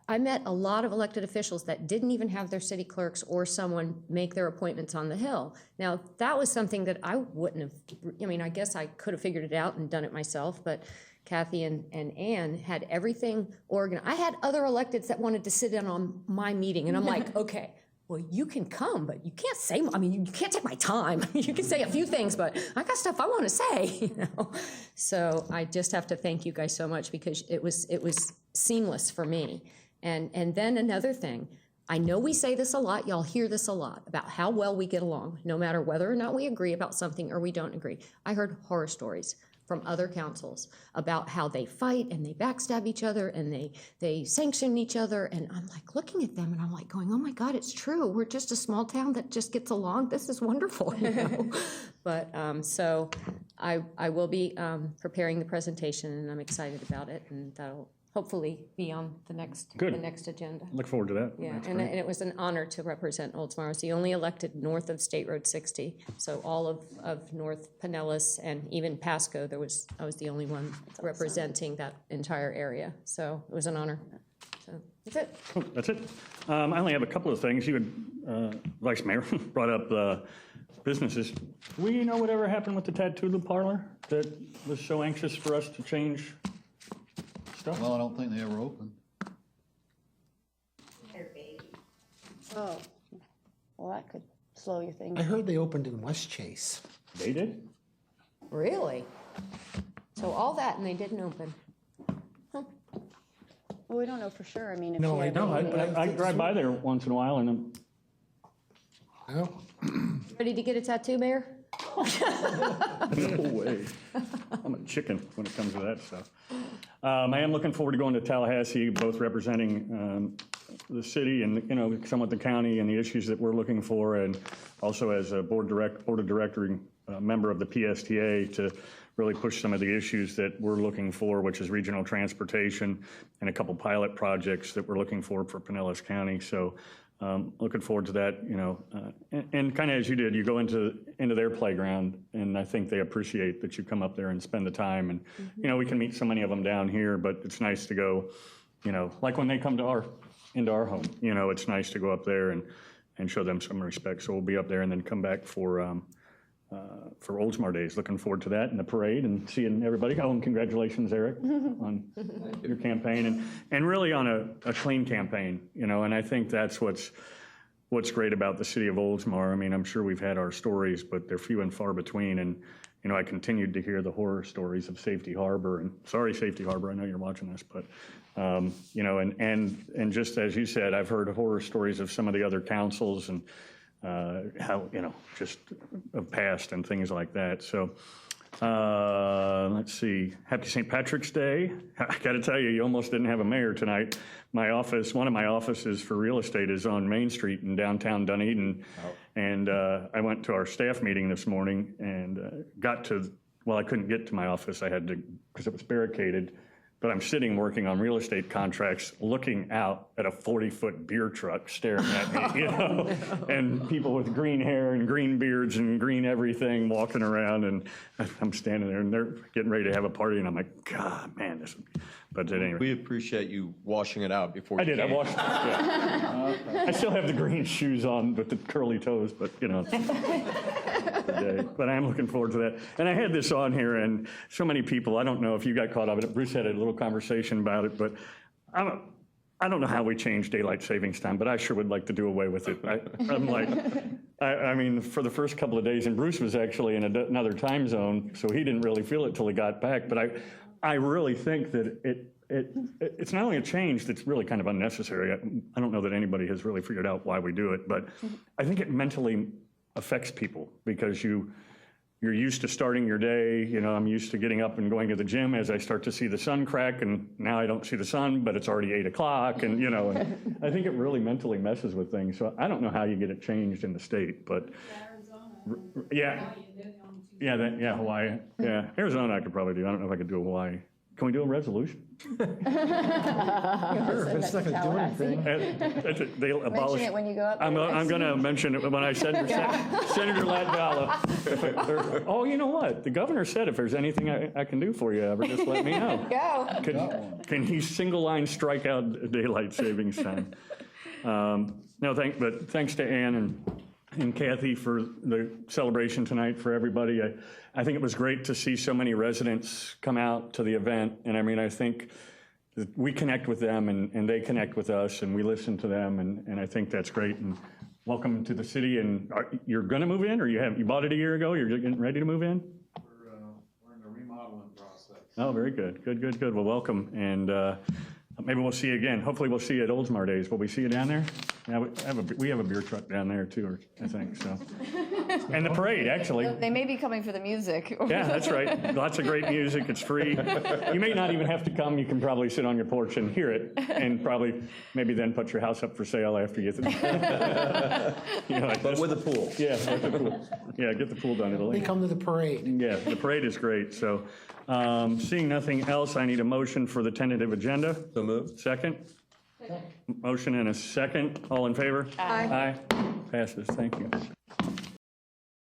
I met a lot of elected officials that didn't even have their city clerks or someone make their appointments on the Hill. Now, that was something that I wouldn't have, I mean, I guess I could have figured it out and done it myself, but Kathy and Ann had everything organized. I had other electeds that wanted to sit in on my meeting, and I'm like, okay, well, you can come, but you can't say, I mean, you can't take my time. You can say a few things, but I got stuff I want to say, you know? So I just have to thank you guys so much, because it was seamless for me. And then another thing, I know we say this a lot, y'all hear this a lot, about how well we get along, no matter whether or not we agree about something or we don't agree. I heard horror stories from other councils about how they fight and they backstab each other and they sanction each other. And I'm like looking at them and I'm like going, oh my God, it's true. We're just a small town that just gets along. This is wonderful, you know? But so I will be preparing the presentation and I'm excited about it, and that'll hopefully be on the next agenda. Look forward to that. Yeah, That's and great. it was an honor to represent Oldsmar. I was the only elected north of State Road 60, so all of North Pinellas and even Pasco, I was the only one representing that entire area. So it was an honor. So that's it. Cool, that's it. I only have a couple of things. You had, Vice Mayor, brought up businesses. Do we know whatever happened with the tattoo parlor that was so anxious for us to change stuff? Well, I don't think they ever opened. Oh, well, that could slow your thing. I heard they opened in West Chase. They did? Really? So all that and they didn't open. Well, we don't know for sure. I mean, if No, she I had don't. waited- I drive by there once in a while and Ready to get a tattoo, Mayor? no way. I'm a chicken when it comes to that stuff. I am looking forward to going to Tallahassee, both representing the city and, you know, somewhat the county and the issues that we're looking for, and also as a board of director member of the PSTA to really push some of the issues that we're looking for, which is regional transportation and a couple pilot projects that we're looking for Pinellas County. So looking forward to that, you know, and kind of as you did, you go into their playground, and I think they appreciate that you come up there and spend the time. And, you know, we can meet so many of them down here, but it's nice to go, you know, like when they come to into our home, you know, it's nice to go up there and show them some respect. So we'll be up there and then come back for Oldsmar Days. Looking forward to that and the parade and seeing everybody. Oh, and congratulations, Eric, on your campaign and really on a clean campaign, you know, and I think that's what's great about the city of Oldsmar. I mean, I'm sure we've had our stories, but they're few and far between. And, you know, I continued to hear the horror stories of Safety Harbor, and sorry, Safety Harbor, I know you're watching this, but, you know, and just as you said, I've heard horror stories of some of the other councils and how, you know, just of past and things like that. So let's see. Happy St. Patrick's Day. I got to tell you, you almost didn't have a mayor tonight. My office, one of my offices for real estate is on Main Street in downtown Dunedin. Oh. And I went to our staff meeting this morning and I couldn't get to my office. I had to, because it was barricaded. But I'm sitting working on real estate contracts, looking out at a 40-foot beer truck staring at me, you know, and people with green hair and green beards and green everything walking around, and I'm standing there and they're getting ready to have a party, and I'm like, God, man, this. But anyway, we appreciate you washing it out before. I did. I washed it. Yeah. I still have the green shoes on with the curly toes, but you know. But I am looking forward to that. And I had this on here, and so many people. I don't know if you got caught up in it. Bruce had a little conversation about it, but I don't know how we change daylight savings time, but I sure would like to do away with it. I'm like, I mean, for the first couple of days, and Bruce was actually in another time zone, so he didn't really feel it till he got back. But I really think that it's not only a change that's really kind of unnecessary. I don't know that anybody has really figured out why we do it, but I think it mentally affects people because you're used to starting your day. You know, I'm used to getting up and going to the gym as I start to see the sun crack, and now I don't see the sun, but it's already 8 o'clock, and you know, and I think it really mentally messes with things. So I don't know how you get it changed in the state, but Hawaii, Arizona I could probably do. I don't know if I could do Hawaii. Can we do a resolution? Sure, if it's not going to do anything. They'll abolish. Mention it when you go up there. I'm going to mention it when I send Senator Latvala. Oh, you know what? The governor said if there's anything I can do for you ever, just let me know. Go. Can he single line strike out daylight savings time? No, thanks to Ann and Kathy for the celebration tonight for everybody. I think it was great to see so many residents come out to the event. And I mean, I think that we connect with them and they connect with us and we listen to them. And I think that's great. And welcome to the city. And you're going to move in, or you bought it a year ago? You're getting ready to move in? We're in the remodeling process. Oh, very good. Good. Well, welcome. And maybe we'll see you again. Hopefully we'll see you at Oldsmar Days. Will we see you down there? Yeah, we have a beer truck down there too, I think, so. And the parade, actually. They may be coming for the music. Yeah, that's right. Lots of great music. It's free. You may not even have to come. You can probably sit on your porch and hear it, and probably maybe then put your house up for sale after you get But with a pool. Yeah, with the pool. Yeah, get the pool done. They come to the parade. Yeah, the parade is great. So, seeing nothing else, I need a motion for the tentative agenda. So moved. Second? Motion and a second. All in favor? Aye. Aye. Passes. Thank you.